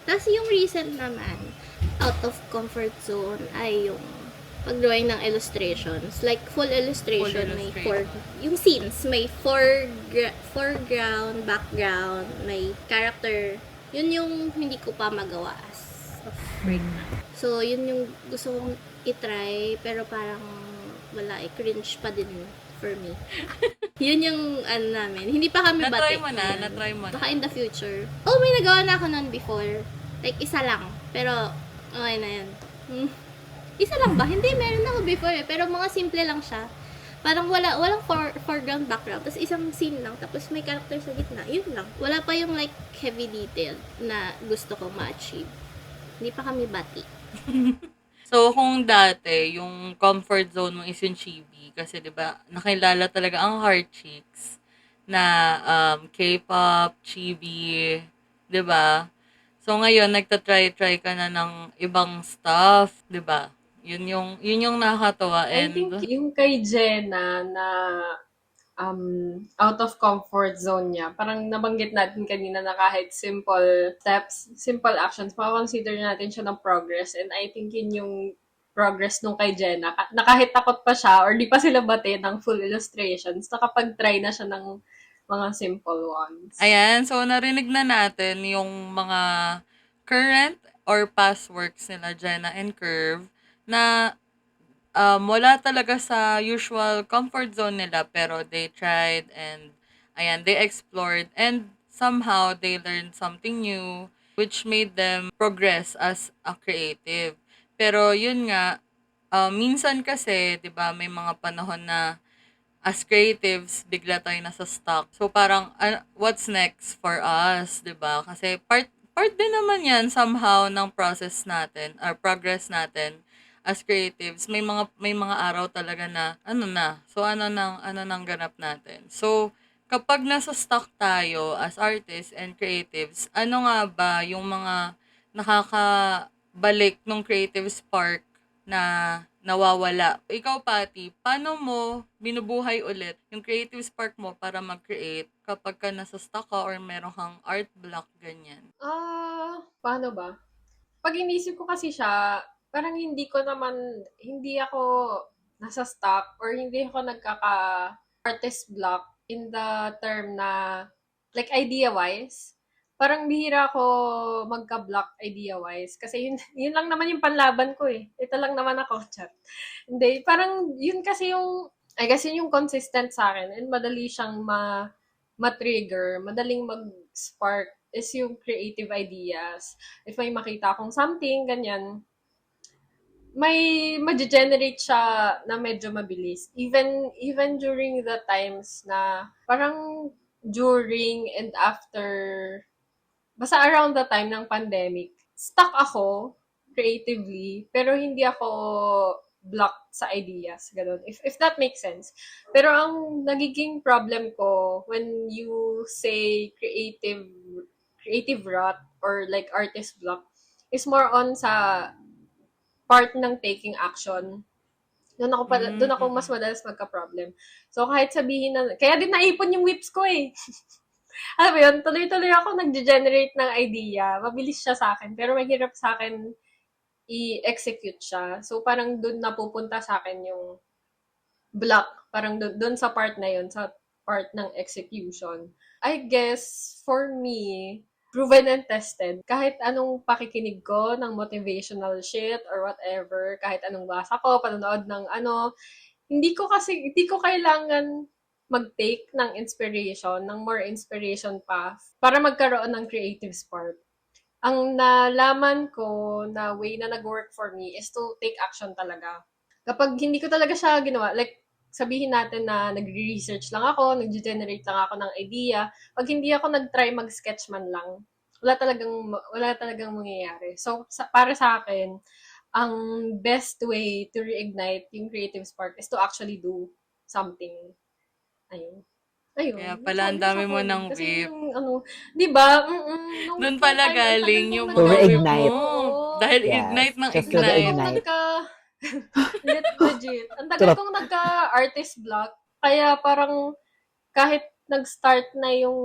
Tapos yung recent naman, out of comfort zone ay yung pag-drawing ng illustrations. Like, full illustration. May yung scenes, may foreground, background, may character. Yun yung hindi ko pa magawa as of So, yun yung gusto kong itry, pero parang wala, cringe pa din for me. Yun yung namin. Hindi pa kami Na-try batik. mo na, na-try mo na. Baka in the future. Oh, may nagawa na ako nun before. Like, isa lang. Pero, okay na yan. Isa lang ba? Hindi, meron ako before eh. Pero mga simple lang siya. Parang walang foreground, background. Tapos isang scene lang. Tapos may character sa gitna. Yun lang. Wala pa yung like heavy detail na gusto ko ma-achieve. Hindi pa kami bati. So, kung dati, yung comfort zone mo is yung chibi, kasi 'di ba nakilala talaga ang heart chicks na K-pop, chibi, 'di ba? So, ngayon, nagta-try ka na ng ibang stuff, 'di ba? Yun yung nakakatawa. I think yung kay Jenna na out of comfort zone niya, parang nabanggit natin kanina na kahit simple steps, simple actions, makakonsider natin siya ng progress. And I think yun yung progress nung kay Jenna. Na kahit takot pa siya or di pa sila bate ng full illustrations, nakapag-try na siya ng mga simple ones. Ayan, so narinig na natin yung mga current or past works nila, Jenna and Curve, na wala talaga sa usual comfort zone nila, pero they tried and ayan, they explored and somehow they learned something new. which made them progress as a creative. Pero yun nga, minsan kasi, 'di ba, may mga panahon na as creatives, bigla tayo nasa stuck. So parang what's next for us, 'di ba? Kasi part din naman 'yan somehow ng process natin or progress natin as creatives. May mga araw talaga na ano na. So ano nang ganap natin. So kapag nasa stuck tayo as artists and creatives, ano nga ba yung mga nakakabalik ng creative spark na nawawala? Ikaw, Patty, paano mo binubuhay ulit yung creative spark mo para mag-create kapag ka nasa stuck ka or meron kang art block, ganyan? Paano ba? Pag inisip ko kasi siya, parang hindi ako nasa stuck or hindi ako nagkaka-artist block in the term na, like, idea-wise. Parang bihira ako magka-block idea-wise. Kasi yun lang naman yung panlaban ko eh. Ito lang naman ako, chat. Hindi, parang yun kasi I guess yun yung consistent sa akin and madali siyang ma-trigger, madaling mag-spark is yung creative ideas. If may makita akong something, ganyan, may ma-generate siya na medyo mabilis. Even during the times na parang during and after, basta around the time ng pandemic, stuck ako creatively, pero hindi ako blocked sa ideas. Ganun. If that makes sense. Pero ang nagiging problem ko when you say creative rot or like artist block is more on sa part ng taking action. Doon ako mas madalas magka-problem. So kahit sabihin na, kaya din naipon yung whips ko eh. Alam mo yun, tuloy-tuloy ako nag-generate ng idea. Mabilis siya sa akin, pero mahirap sa akin i-execute siya. So parang doon napupunta sa akin yung block. Parang doon sa part na yun, sa part ng execution. I guess, for me, proven and tested. Kahit anong pakikinig ko ng motivational shit or whatever, kahit anong basa ko, panonood ng hindi ko kailangan mag-take ng inspiration, ng more inspiration path para magkaroon ng creative spark. Ang nalaman ko na way na nag-work for me is to take action talaga. Kapag hindi ko talaga siya ginawa, like sabihin natin na nagre-research lang ako, nag-generate lang ako ng idea, pag hindi ako nag-try mag-sketch man lang, wala talagang mangyayari. So, para sa akin, ang best way to reignite yung creative spark is to actually do something. Ayun. Kaya pala ang dami mo ng Kasi whip. di ba? Doon pala galing yung To mga whip reignite. mo. Dahil Yes, ignite ng just to ignite. reignite. Legit. Ang tagal kong nagka-artist block. Kaya parang kahit nag-start na yung,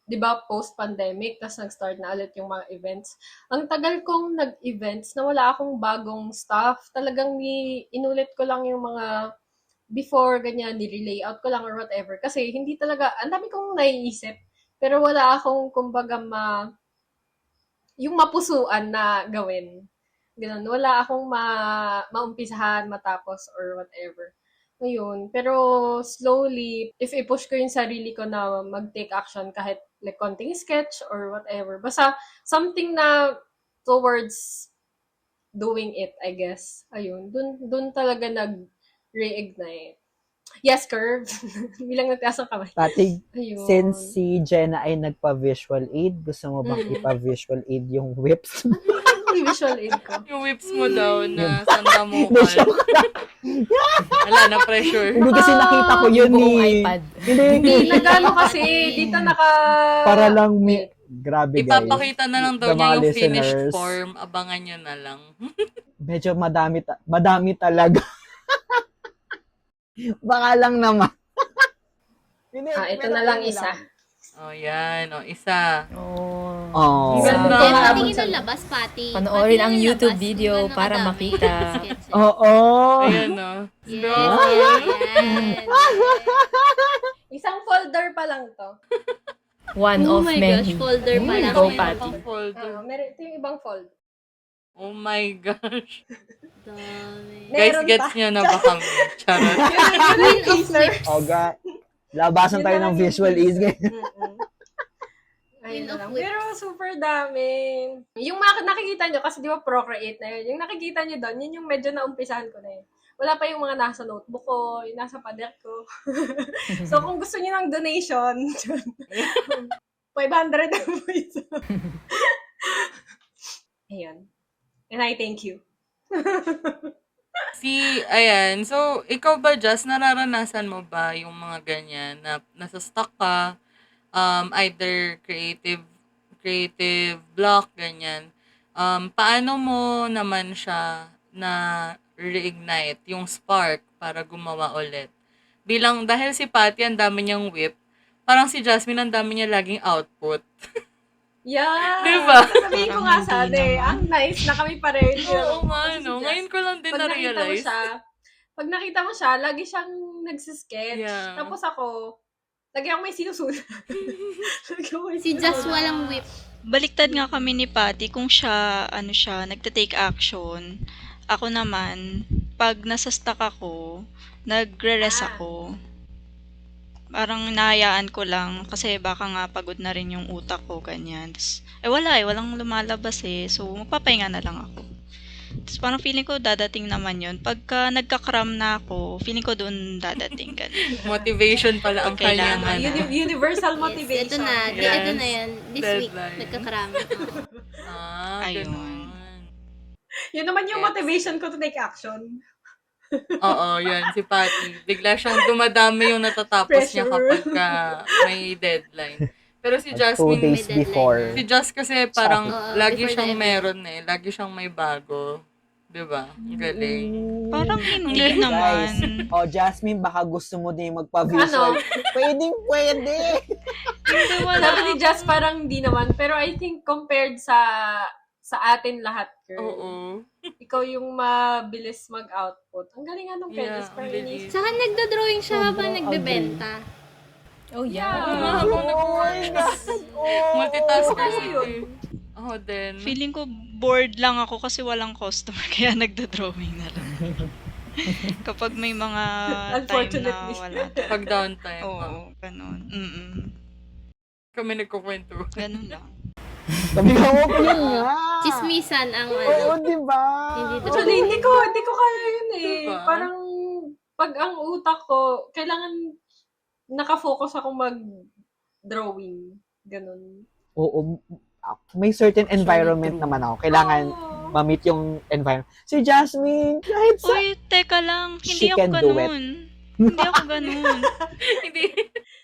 di ba, post-pandemic, tapos nag-start na ulit yung mga events. Ang tagal kong nag-events na wala akong bagong stuff. Talagang inulit ko lang yung mga before, ganyan, ni-layout ko lang or whatever. Kasi hindi talaga, ang dami kong naiisip. Pero wala akong, kumbaga, yung mapusuan na gawin. Ganun. Wala akong maumpisahan, matapos, or whatever. Ngayon, pero slowly, if i-push ko yung sarili ko na mag-take action kahit like konting sketch or whatever, basta something na towards doing it, I guess. Ayun, dun talaga nag-reignite. Yes, Curve. Bilang nagtaas ang kamay. Pati, Ayun. since si Jenna ay nagpa-visual aid, gusto mo bang ipa-visual aid yung whips? Visual aid ko. Yung whips mo daw na sanda mo Hindi, joke lang. Wala na pressure. Hindi kasi nakita ko yun Buong eh. iPad. Hindi. Nagano kasi, dito Para lang grabe guys. Ipapakita na lang daw The niya mga yung finished listeners. form. Abangan nyo na lang. Medyo madami talaga. Baka lang naman. ito na lang isa. O, yan. O, isa. Oh. Oh. Ganda. Kaya Maabot patingin sa- ng labas, Pati. Panoorin Patingin ang ng YouTube labas, video kung gaano para kadami makita. yung sketches. Oo. Ayan, no? Yes. Isang folder pa lang to. One Oh of my many. gosh, folder pa lang. Go, Meron Patty. pang folder. Meron, ito yung ibang folder. Oh my gosh. Dami. Guys, Meron gets pa. nyo na ba kami? Charot. Queen of Flips. Oh, God. Labasan tayo ng visual aids ngayon. Mm-mm. Ayun na of lang. whips. Pero super dami. Yung nakikita nyo, kasi di ba Procreate na yun, yung nakikita nyo doon, yun yung medyo naumpisahan ko na yun. Wala pa yung mga nasa notebook ko, yung nasa pader ko. So, kung gusto nyo ng donation, 500 ang po isa. Ayun. And I thank you. Ayan, so, ikaw ba, Jess, nararanasan mo ba yung mga ganyan na nasa-stuck ka, either creative block, ganyan. Paano mo naman siya na reignite yung spark para gumawa ulit? Dahil si Patty, ang dami niyang whip, parang si Jasmine, ang dami niya laging output. Yeah! Diba? Sabihin ko nga Parang sana hindi eh, naman. ang nice na kami pareho. Oo nga, Kasi si no? Jess, Ngayon ko lang din na-realize. pag nakita mo siya, lagi siyang nagsisketch. Yeah. Tapos ako, lagi akong may sinusulat. Si Just walang whip. Baliktad nga kami ni Patty kung siya, nagte-take action. Ako naman, pag nasa-stuck ako, nagre-rest ako. Parang nahayaan ko lang kasi baka nga pagod na rin yung utak ko, ganyan. Tas, walang lumalabas eh. So, magpapahinga na lang ako. Tapos parang feeling ko dadating naman yun. Pagka nagka-cram na ako, feeling ko doon dadating, ganun. Motivation pala ang Pag kanyang kailangan. Universal Yes, motivation. ito na. Yes. Ito na yan. This week, Deadline. nagkakarami. Ayun. Ganun. Yun naman yung Yes. motivation ko to take action. Oo, yan, si Patty. Bigla siyang dumadami yung natatapos niya Pressure. kapag may deadline. Pero si Like 2 Jasmine, days May deadline before. si Jas kasi parang Oo, lagi before siyang the event. meron eh. Lagi siyang may bago. 'Di ba? Ang galing. Parang hindi Guys, naman. Jasmine, baka gusto mo din magpa-visual. Ano? Pwede. Hindi, wala. Sabi ni Jess, parang di naman. Pero I think compared sa atin lahat, girl. Oo. Ikaw yung mabilis mag-output. Ang galing nga nung Yeah, Pedro. ang bilis. Saka nagdodrawing siya habang Sobrang nagbebenta. Oh, Oo yeah. nga, habang nag-works. Multitasker si yun. Ako din. Feeling ko bored lang ako kasi walang customer kaya nagdo-drawing na lang. Kapag may mga time na Unfortunately. wala. Pag downtime. Oo, ganun. Kami nagkukwento. Ganun lang. Sabi ko, yun nga. Chismisan ang Oo, ano. di ba? Hindi Actually, hindi ko kaya yun eh. Diba? Parang, pag ang utak ko, kailangan nakafocus ako mag-drawing. Ganun. Oo, may certain environment naman ako. Kailangan Oo. ma-meet yung environment. Si Jasmine, kahit sa... Uy, teka lang. She Hindi ako can do it. ganun. Hindi ako ganun. Hindi.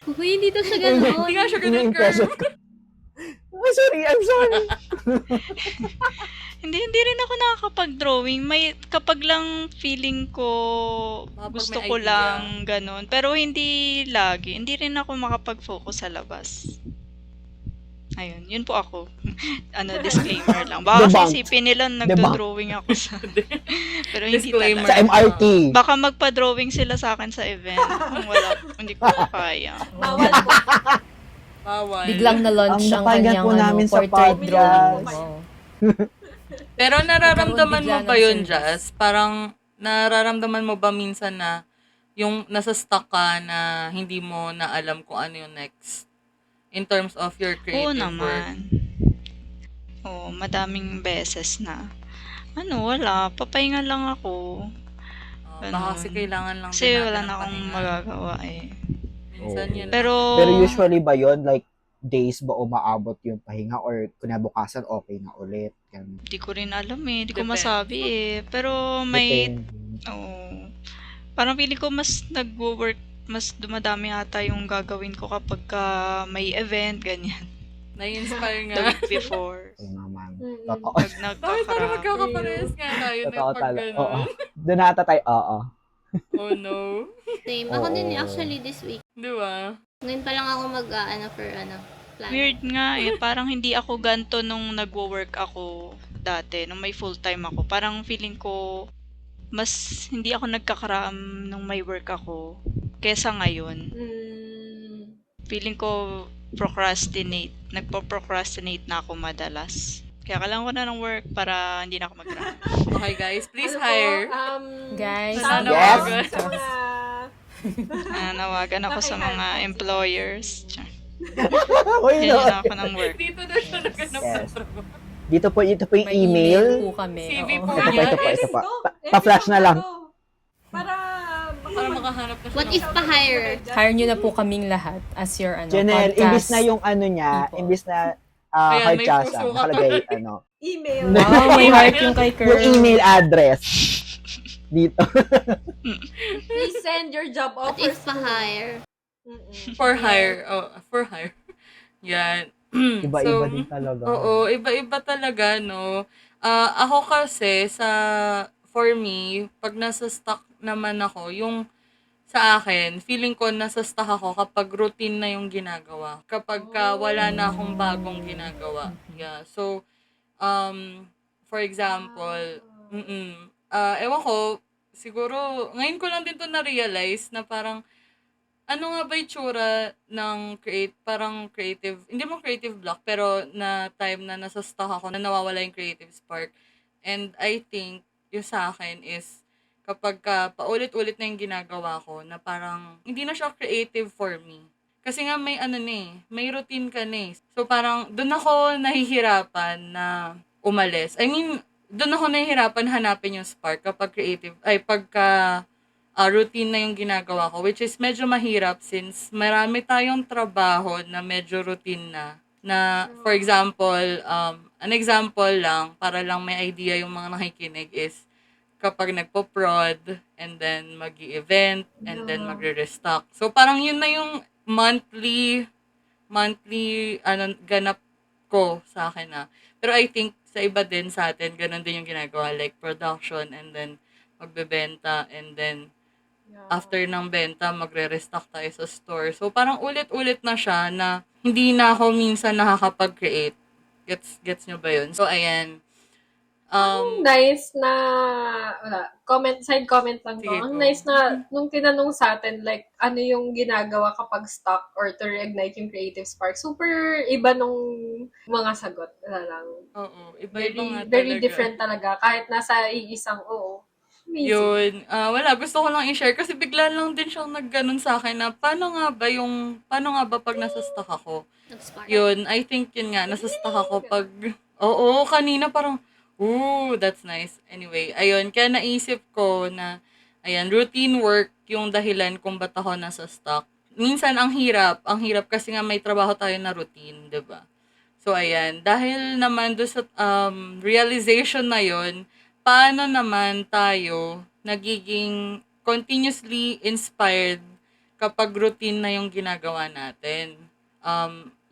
Uy, hindi to siya ganun. Hindi nga siya ganun, Yung impression girl. ko. I'm sorry. Hindi rin ako nakakapag-drawing. Kapag lang feeling ko Kapag gusto may ko idea. lang ganun. Pero hindi lagi. Hindi rin ako makapag-focus sa labas. Ayun, yun po ako. Disclaimer lang. Baka Debunked. kasi isipin nila nagdo-drawing ako sa... Pero hindi Disclaimer. Sa talaga. MRT. Baka magpa-drawing sila sa akin sa event. Kung hindi ko kaya. Bawal po. Bawal. Biglang na-launch ang napakinggan kanyang po namin sa portrait podcast. drawing. Pero nararamdaman mo Nagkaroon ba bigla ng yun, service. Jazz? Parang nararamdaman mo ba minsan na yung nasa-stuck ka na hindi mo na alam kung ano yung next in terms of your creative Oo work? naman. Oo, madaming beses na. Wala. Papahinga lang ako. Baka kasi kailangan lang Kasi din wala natin na ng akong pahinga. magagawa eh. Minsan yun. Pero usually ba yun, like, days ba umaabot yung pahinga or kinabukasan okay na ulit? Ganun. di ko rin alam eh. Di ko Depende. masabi eh. Pero may... Depende. Oo. Parang feeling ko mas nagwo-work, mas dumadami ata yung gagawin ko kapag may event, ganyan. Na-inspire The nga. week before. Oo naman. Mm-mm. Totoo. Pag Bakit parang nagkakara. magkakapares nga tayo na Totoo pag talaga. gano'n? Oo. Doon ata tayo, oo. Oh no. Same. Ako din Oo. actually this week. Di ba? Ngayon pa lang ako plan. Weird nga eh. Parang hindi ako ganto nung nagwo-work ako dati, nung may full-time ako. Parang feeling ko, mas hindi ako nagkakaram nung may work ako kesa ngayon. Feeling ko nagpo-procrastinate na ako madalas. Kaya kailangan ko na ng work para hindi na ako mag-ram. Okay guys, please Ano po, hire. Guys, shout out Yes. sa mga Nawagan ako sa mga employers. Tiyan. Uy, no. Kailangan ako ng work. Dito na siya naghanap ng Yes. trabaho. Ito po yung May email. po kami. CV oo. po Ito niya. po, ito po. Go! Pa-flash na lang. Para Para makahanap na siya What ng if pa-hire? Hire nyo na po kaming lahat as your Janelle, podcast. imbis na yung ano niya, people. imbis na Ayan, hard may chasa, puso ka. nakalagay ano, email? Wow, may heart yung kay Kerr. yung email address. Dito. Please send your job What offers. if pa-hire? For hire. Oh, for hire. Yan. Iba-iba din talaga. Oo, iba-iba talaga, no? Ako kasi, for me, pag nasa stock naman ako, yung sa akin, feeling ko nasa stock ako kapag routine na yung ginagawa. Kapag wala na akong bagong ginagawa. Yeah. So, for example, ewan ko, siguro, ngayon ko lang din to na-realize na parang, ano nga ba yung tsura ng parang creative, hindi mo creative block, pero na time na nasa stuck ako, na nawawala yung creative spark. And I think, yung sa akin is, kapag paulit-ulit na yung ginagawa ko, na parang, hindi na siya creative for me. Kasi nga may may routine ka na eh. So parang, doon ako nahihirapan na umalis. I mean, doon ako nahihirapan hanapin yung spark kapag pagka routine na yung ginagawa ko, which is medyo mahirap since marami tayong trabaho na medyo routine na for example, an example lang, para lang may idea yung mga nakikinig is, kapag nagpo-prod, and then mag-i-event, and then magre-restock. So, parang yun na yung monthly ganap ko sa akin na. Pero I think, sa iba din sa atin, ganun din yung ginagawa, like production, and then magbebenta, and then after ng benta, magre-restock tayo sa store. So, parang ulit-ulit na siya na hindi na ako minsan nakakapag-create. Gets nyo ba yun? So, ayan. Nice na, side comment lang to. Sige, Ang go. nice na, nung tinanong sa atin, like, ano yung ginagawa kapag stuck or to reignite yung creative spark, super iba nung mga sagot. Wala lang. Oo, iba-iba nga talaga. Very different talaga. Kahit nasa iisang, amazing. Yun. Wala, gusto ko lang i-share kasi bigla lang din siyang nagganon sa akin na paano nga ba pag nasa stuck ako? Nag-spark. Yun, I think yun nga, nasa stuck ako pag, oo, kanina parang, ooh, that's nice. Anyway, ayun, kaya naisip ko na, ayan, routine work yung dahilan kung ba't ako nasa stuck. Minsan, ang hirap kasi nga may trabaho tayo na routine, 'di ba? So, ayan, dahil naman doon sa realization na yun, paano naman tayo nagiging continuously inspired kapag routine na yung ginagawa natin?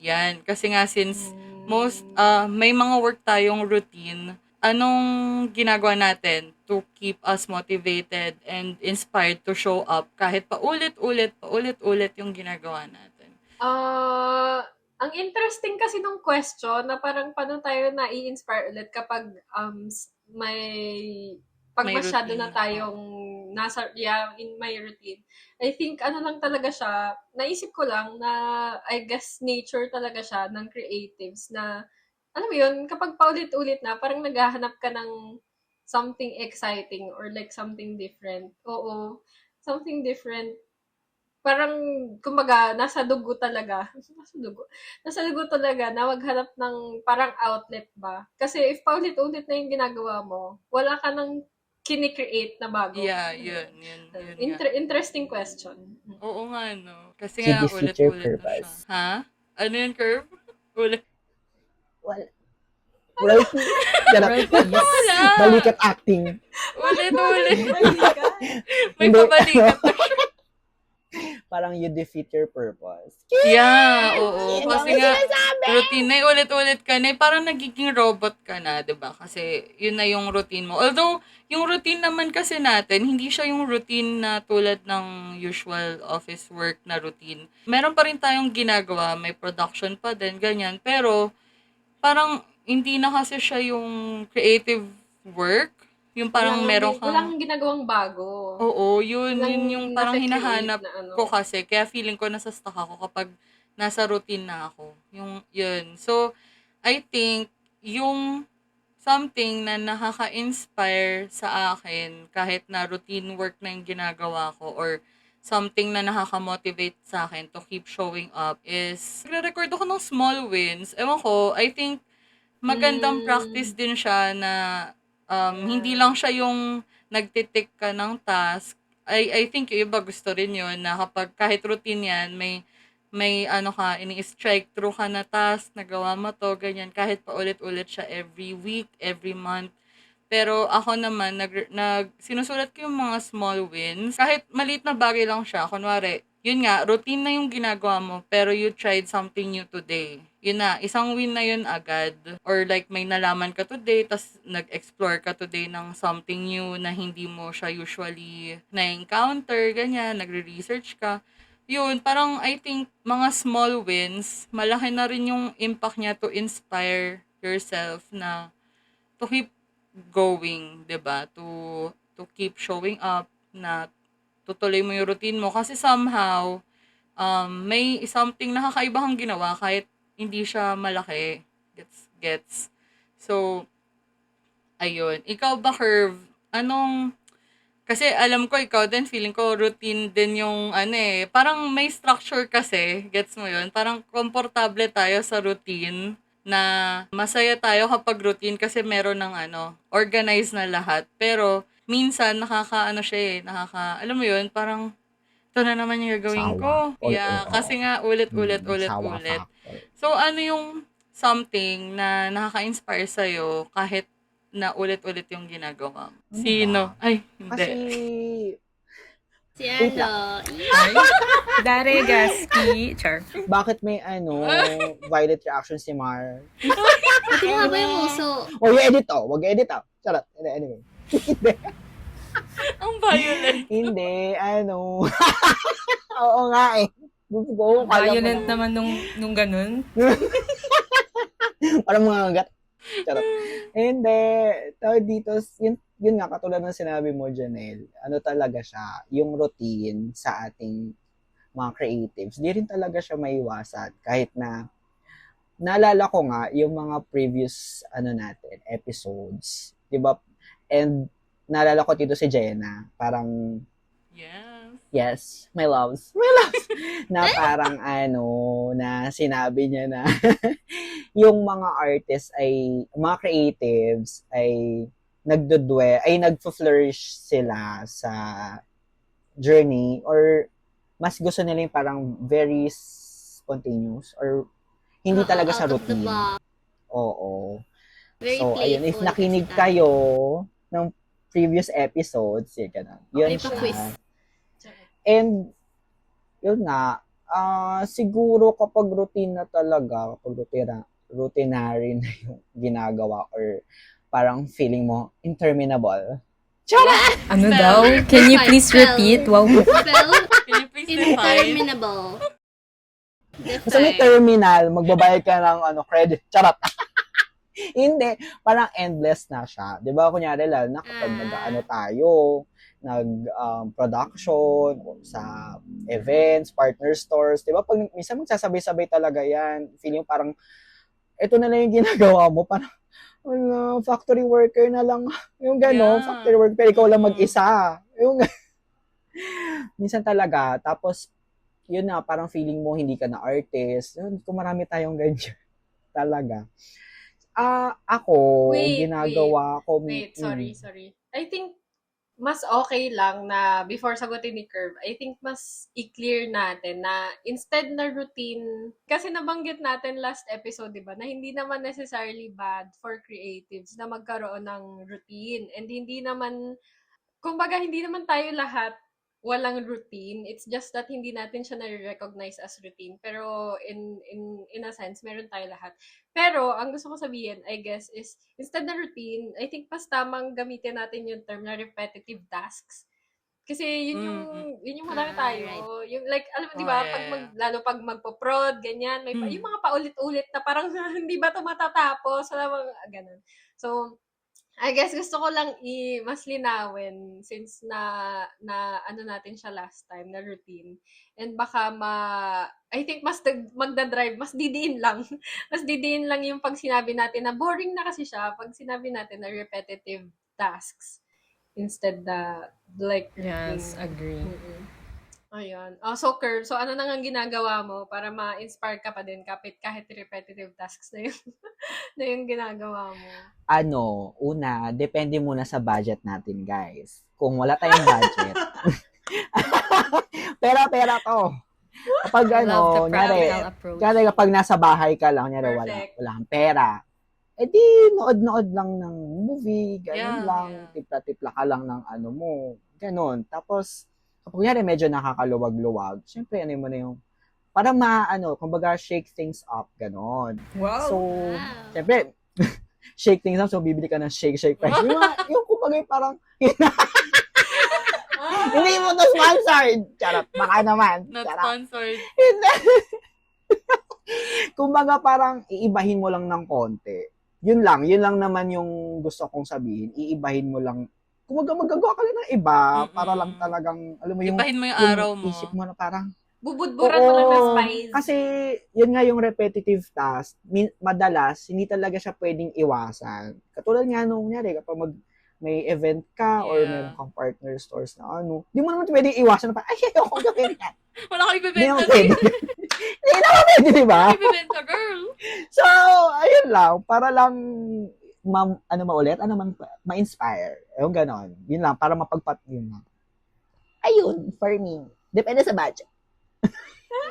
Yan, kasi nga since may mga work tayong routine, anong ginagawa natin to keep us motivated and inspired to show up kahit paulit-ulit yung ginagawa natin? Ang interesting kasi nung question na parang paano tayo nai-inspire ulit kapag pag May masyado routine. na tayong in my routine. I think ano lang talaga siya, naisip ko lang na I guess nature talaga siya ng creatives na alam mo yun, kapag paulit-ulit na, parang naghahanap ka ng something exciting or like something different. Oo, something different. Parang, kumbaga, nasa dugo talaga. Nasa dugo talaga na maghanap ng parang outlet ba. Kasi if paulit-ulit na yung ginagawa mo, wala ka nang kini-create na bago. Yeah, yun nga. Interesting question. Oo nga, no? Kasi Should nga, this feature ulit-ulit na siya. purpose? Ha? Ano yun, Curve? Ulit. Royalty. Wala. Balikat acting. Ulit-ulit. May Hindi. pabalikat na siya. Parang you defeat your purpose. Yeah, oo. Kasi nga, routine na ulit-ulit ka na, parang nagiging robot ka na, 'di ba? Kasi yun na yung routine mo. Although, yung routine naman kasi natin, hindi siya yung routine na tulad ng usual office work na routine. Meron pa rin tayong ginagawa, may production pa din, ganyan. Pero, parang hindi na kasi siya yung creative work. Yung parang meron kang... Walang ginagawang bago. Oo, yun Walang yung parang nasa-create hinahanap na ano. ko kasi. Kaya feeling ko nasa stuck ako kapag nasa routine na ako. Yun. So, I think, yung something na nakaka-inspire sa akin, kahit na routine work na yung ginagawa ko, or something na nakaka-motivate sa akin to keep showing up is nagre-record ako ng small wins. Ewan ko, I think magandang practice din siya na hindi lang siya yung nagtitik ka ng task. I think yung iba gusto rin yun na kapag kahit routine yan, may ano ka, ini-strike through ka na task, nagawa mo to, ganyan, kahit pa ulit-ulit siya every week, every month. Pero ako naman, sinusulat ko yung mga small wins. Kahit maliit na bagay lang siya. Kunwari, yun nga, routine na yung ginagawa mo, pero you tried something new today. Yun na, isang win na yun agad. Or like, may nalaman ka today, tas nag-explore ka today ng something new na hindi mo siya usually na-encounter, ganyan, nagre-research ka. Yun, parang I think mga small wins, malaki na rin yung impact niya to inspire yourself na to keep going, 'di ba? To keep showing up, na tutuloy mo yung routine mo kasi somehow may something na kakaiba kang ginawa kahit hindi siya malaki. Gets. So, ayun. Ikaw ba, Curve? Kasi alam ko ikaw din, feeling ko routine din yung parang may structure kasi, gets mo yun? Parang komportable tayo sa routine na masaya tayo kapag routine kasi meron ng organized na lahat. Pero minsan alam mo yun, parang ito na naman yung gagawin Sawa. ko. Or, Yeah, kasi nga ulit-ulit. sawa factor. So ano yung something na nakaka-inspire sa'yo kahit na ulit-ulit yung ginagawa mo? Ano Sino? ba? Ay, hindi. Kasi, Si Wait Ay, Dare Gaski. Char. bakit may violent reaction si Mar? ito nga ba yung uso? Huwag i-edit to. Huwag i-edit to. Charot. Anyway. Ang violent. Hindi, Oo nga eh. Gusto ko. Violent naman nung ganun. Parang mga gat. Charot. Hindi. Tawag dito, yun nga, katulad ng sinabi mo, Janelle, talaga siya, yung routine sa ating mga creatives, di rin talaga siya maiwasan. Kahit na, naalala ko nga, yung mga previous, natin, episodes, di ba? And, naalala ko dito si Jenna, parang, yes, my loves, na parang na sinabi niya na yung mga artists mga creatives ay nagfo-flourish sila sa journey or mas gusto nila yung parang very spontaneous or hindi talaga sa Out of the routine. box. Oo. Very So, ayun, if playful nakinig kasi kayo ng previous episodes, ganun. Yun May siya. pa-quiz. And, yun nga, siguro kapag routine na talaga, kapag routinary na yung ginagawa or parang feeling mo interminable. Ano Spell. daw? Can you please Spell. repeat? Wow. Spell, Can you please define? interminable. Sa may terminal, magbabayad ka ng credit. Charot. Hindi. Parang endless na siya. Di ba? Kunyari lalo na kapag production sa events, partner stores. Di ba? Pag minsan magsasabay-sabay talaga yan. Feeling parang ito na lang yung ginagawa mo. Parang factory worker na lang. Yung gano'n, Yeah. factory worker, pero ikaw lang mag-isa. Yung minsan talaga. Tapos, yun na, parang feeling mo hindi ka na artist. Yun, kung marami tayong ganyan. Talaga. Ako, ginagawa ko. Wait, sorry. I think mas okay lang na before sagutin ni Curve, I think mas i-clear natin na instead na routine, kasi nabanggit natin last episode, di ba, na hindi naman necessarily bad for creatives na magkaroon ng routine. And hindi naman, kumbaga, hindi naman tayo lahat walang routine. It's just that hindi natin siya na-recognize as routine. Pero in a sense, meron tayo lahat. Pero ang gusto ko sabihin, I guess, is instead na routine, I think mas tamang gamitin natin yung term na repetitive tasks. Kasi yun yung marami tayo. Right. Yung like, alam mo, di ba, lalo pag magpo-prod, ganyan, may yung mga paulit-ulit na parang hindi ba ito matatapos? Wala ganun. So, I guess gusto ko lang mas linawin since na natin siya last time na routine. And baka I think mas magda-drive, mas didiin lang. Mas didiin lang yung pag sinabi natin na boring na kasi siya pag sinabi natin na repetitive tasks instead na like Yes, agree. Ayun. So, Curve, so ano nang ang ginagawa mo para ma-inspire ka pa din kahit repetitive tasks na yung, na yung ginagawa mo? Una, depende muna sa budget natin, guys. Kung wala tayong budget, pera to. Kapag Love the nyari, practical approach. Kaya kapag nasa bahay ka lang, nyari Perfect. wala kang pera, di nood-nood lang ng movie, ganun Yeah, lang, yeah. tipla-tipla ka lang ng mo, ganun. Tapos, kapag nyari medyo nakakaluwag-luwag, syempre mo na yung, para kumbaga shake things up, ganun. Wow! So, Wow. syempre, shake things up, so bibili ka ng shake price. yung kumbaga parang, hindi mo to sponsored. Charot, baka naman. Not Charot. sponsored. Hindi. Kumbaga parang iibahin mo lang ng konti. Yun lang naman yung gusto kong sabihin. Iibahin mo lang. Kumbaga magagawa ka lang ng iba para lang talagang, alam mo yung, Ibahin mo yung yung araw mo. isip mo na parang, Bubudburan mo lang ng oo, spice. kasi yun nga yung repetitive task, madalas hindi talaga siya pwedeng iwasan. Katulad nga nung nyari, kapag may event ka or Yeah. meron kang partner stores na di mo naman pwedeng iwasan na parang, ay, ayoko gawin yan. Wala kang Hindi ibibenta. naman pwede. Hindi naman pwede, di ba? Wala kang ibibenta, girl. So, ayun lang, para lang ma-inspire. Yung ganon. Yun lang, para yun lang. Ayun, for me. Depende sa budget.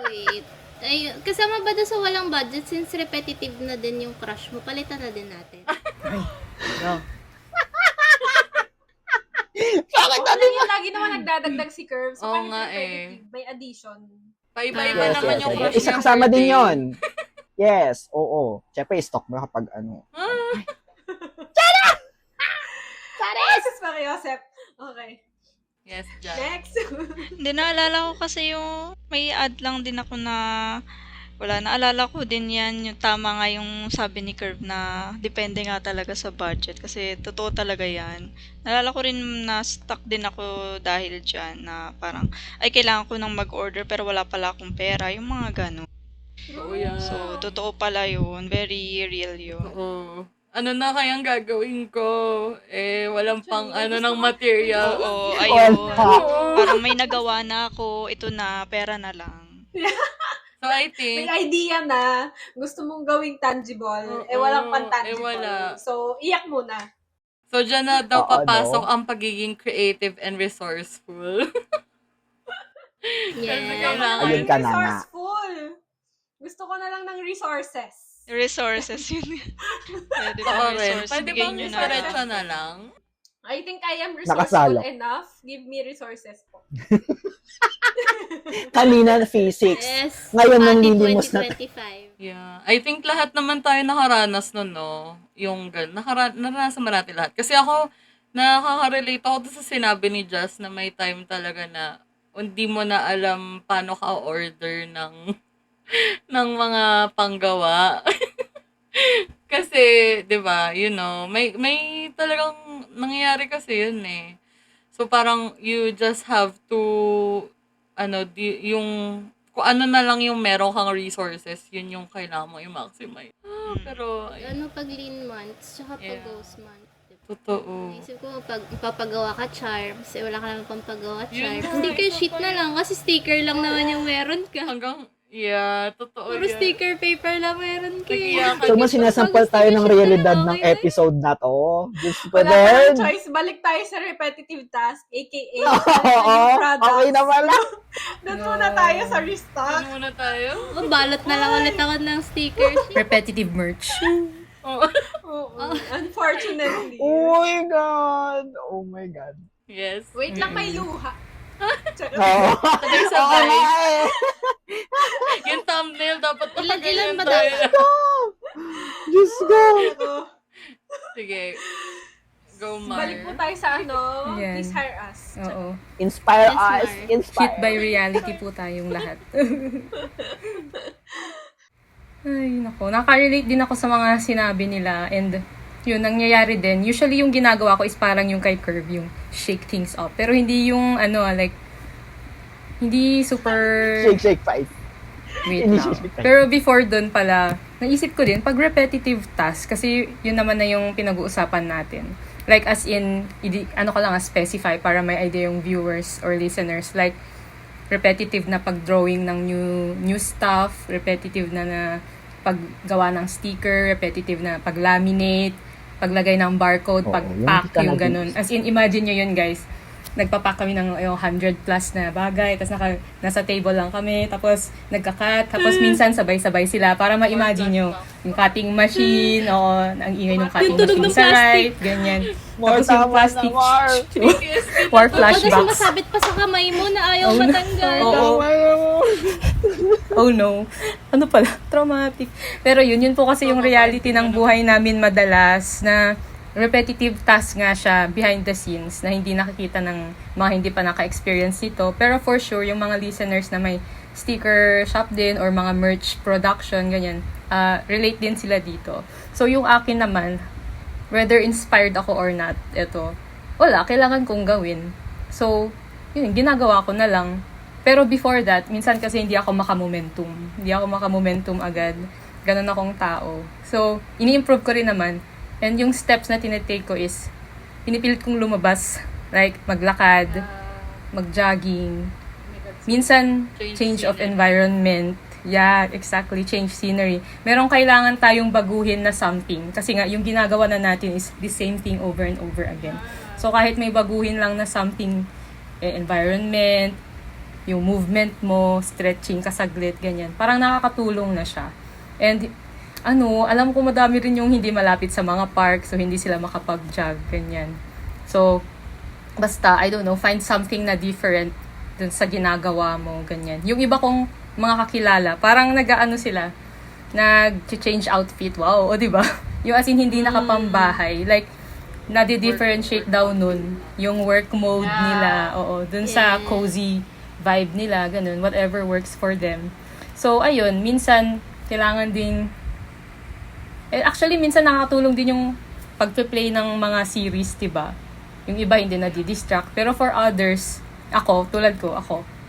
Wait. Ay, kasama ba doon sa walang budget since repetitive na din yung crush mo? Palitan na din natin. No. Bakit Ano yung lagi naman nagdadagdag si Curve. So, Oo kahit nga repetitive, may addition. Paiba-iba Yes, naman yes, yung yes. crush Isa ng kasama din birthday. yon. Yes, oo. Siyempre, stock mo kapag Jesus Maria Josep. Okay. Yes, Jack. Next. Hindi, naalala ko kasi yung may ad lang din ako na naalala ko din yan, yung tama nga yung sabi ni Curve na depende nga talaga sa budget kasi totoo talaga yan. Naalala ko rin na stuck din ako dahil dyan na parang ay kailangan ko nang mag-order pero wala pala akong pera, yung mga gano'n. Oo yan. So, totoo pala yun. Very real yun. Oo. Ano na kayang gagawin ko? Walang pang Actually, ng gusto ko- material. Oo, ayun. Wala. Parang may nagawa na ako, ito na, pera na lang. So, I May think, idea na gusto mong gawing tangible, Oo, walang pan-tangible. wala. So, iyak muna. so dyan na daw Oo, papasok no? ang pagiging creative and resourceful. Yes. Kailangan. Ayun ka na nga. Resourceful. Gusto ko na lang ng resources. Resources yun. Pwede ba Oo rin. resource? Pwede Bigay bang nyo na diretso lang. na lang? I think I am Nakasalo. resourceful enough. Give me resources po. Kanina, physics. Yes. Ngayon, Mati nanlilimos na. 2025. Yeah. I think lahat naman tayo nakaranas nun, no? Yung naranasan mo natin lahat. Kasi ako, nakaka-relate ako doon sa sinabi ni Jazz na may time talaga na hindi mo na alam paano ka order ng ng mga panggawa. Kasi, 'di ba, may talagang nangyayari kasi yun eh. So parang you just have to yung kung ano na lang yung meron kang resources, yun yung kailangan mo i-maximize. Pero Ano pag lean months, tsaka pag Yeah. ghost month. totoo. Naisip ko, pag papagawa ka charms, wala ka naman pampagawa Yun charms. nga, Sticker isa sheet pa na yun. lang, kasi sticker lang naman yung meron ka. Totoo Puro yan. sticker paper lang meron ka. Nag-iyakan. So, mas sinasampal tayo ng realidad ng episode na to. Diyos ko Wala din. tayong choice. Balik tayo sa repetitive task, aka Oo, products. okay na pala. Doon muna tayo sa restock. Ano muna tayo? Balot na lang ulit ako ng sticker sheet. Repetitive merch. Oo. Oo. Unfortunately. Oh my God. Oh my God. Yes. Wait lang, may luha. Charot. Oo. Sabay-sabay. Oo nga eh. Yung thumbnail dapat Ilan ba tayo. Diyos ko. Sige. Go, Balik po Mar. tayo sa Yan. please hire us. Oo. Inspire Yes, us. Mar. Inspire. Hit by reality po tayong lahat. Ay, nako. Nakarelate din ako sa mga sinabi nila and yun, nangyayari din. Usually, yung ginagawa ko is parang yung kay Curve, yung shake things up. Pero hindi yung, hindi super... Shake five. Wait lang. Pero before dun pala, naisip ko din, pag repetitive task, kasi yun naman na yung pinag-uusapan natin. Like as in, specify para may idea yung viewers or listeners. Like, repetitive na pag-drawing ng new stuff, repetitive na paggawa ng sticker, repetitive na pag-laminate, paglagay ng barcode, Oo, pag-pack, yung yung ganun. As in, imagine nyo yun, guys. Nagpapack kami ng 100 plus na bagay, tapos nasa table lang kami, tapos nagka-cut, tapos minsan sabay-sabay sila para ma-imagine nyo yung cutting machine, ang ingay ng cutting Yung tunog machine ng sa plastic. right, ganyan. War, Tapos yung tama plastic, na, war. war Tapos flashbacks. masabit pa sa kamay mo na ayaw Oh, no. matanggal. Oo. Oh no. Ano pala? Traumatic. Pero yun po kasi yung reality ng buhay namin madalas na repetitive task nga siya behind the scenes na hindi nakikita ng mga hindi pa naka-experience nito. Pero for sure, yung mga listeners na may sticker shop din or mga merch production, ganyan, relate din sila dito. So yung akin naman, whether inspired ako or not, wala, kailangan kong gawin. So, yun, ginagawa ko na lang. Pero before that, minsan kasi hindi ako makamomentum. Hindi ako makamomentum agad. Ganun akong tao. So, ini-improve ko rin naman. And yung steps na tinitake ko is, pinipilit kong lumabas. Like, maglakad, mag-jogging. Minsan, change of environment. Yeah, exactly. Change scenery. Merong kailangan tayong baguhin na something. Kasi nga, yung ginagawa na natin is the same thing over and over again. So, kahit may baguhin lang na something, environment, yung movement mo, stretching ka saglit, ganyan. Parang nakakatulong na siya. And, alam ko madami rin yung hindi malapit sa mga park, so hindi sila makapag-jog, ganyan. So, basta, I don't know, find something na different dun sa ginagawa mo, ganyan. Yung iba kong mga kakilala, parang sila, nag-change outfit, wow, o diba? Yung as in, hindi nakapambahay, like, nadi-differentiate daw nun, yung work mode nila, dun sa cozy vibe nila, ganun, whatever works for them. So, ayun, minsan, kailangan din, actually, minsan nakakatulong din yung pag-play ng mga series, diba? Yung iba hindi na-distract. Pero for others, tulad ko,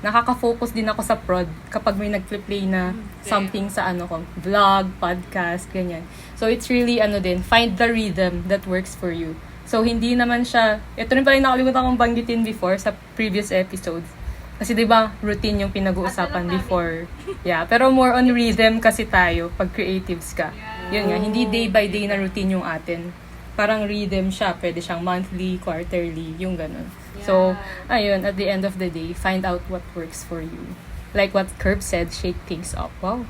nakaka-focus din ako sa prod kapag may nag-play na something sa vlog, podcast, ganyan. So, it's really, find the rhythm that works for you. So, hindi naman siya, ito rin pala yung nakalimutan kong banggitin before sa previous episodes. Kasi 'di ba routine yung pinag-uusapan before. Yeah, pero more on rhythm kasi tayo pag creatives ka. Yun nga, hindi day by day na routine yung atin. Parang rhythm siya, pwede siyang monthly, quarterly, yung ganun. So, ayun, at the end of the day, find out what works for you. Like what Curb said, shake things up. Wow.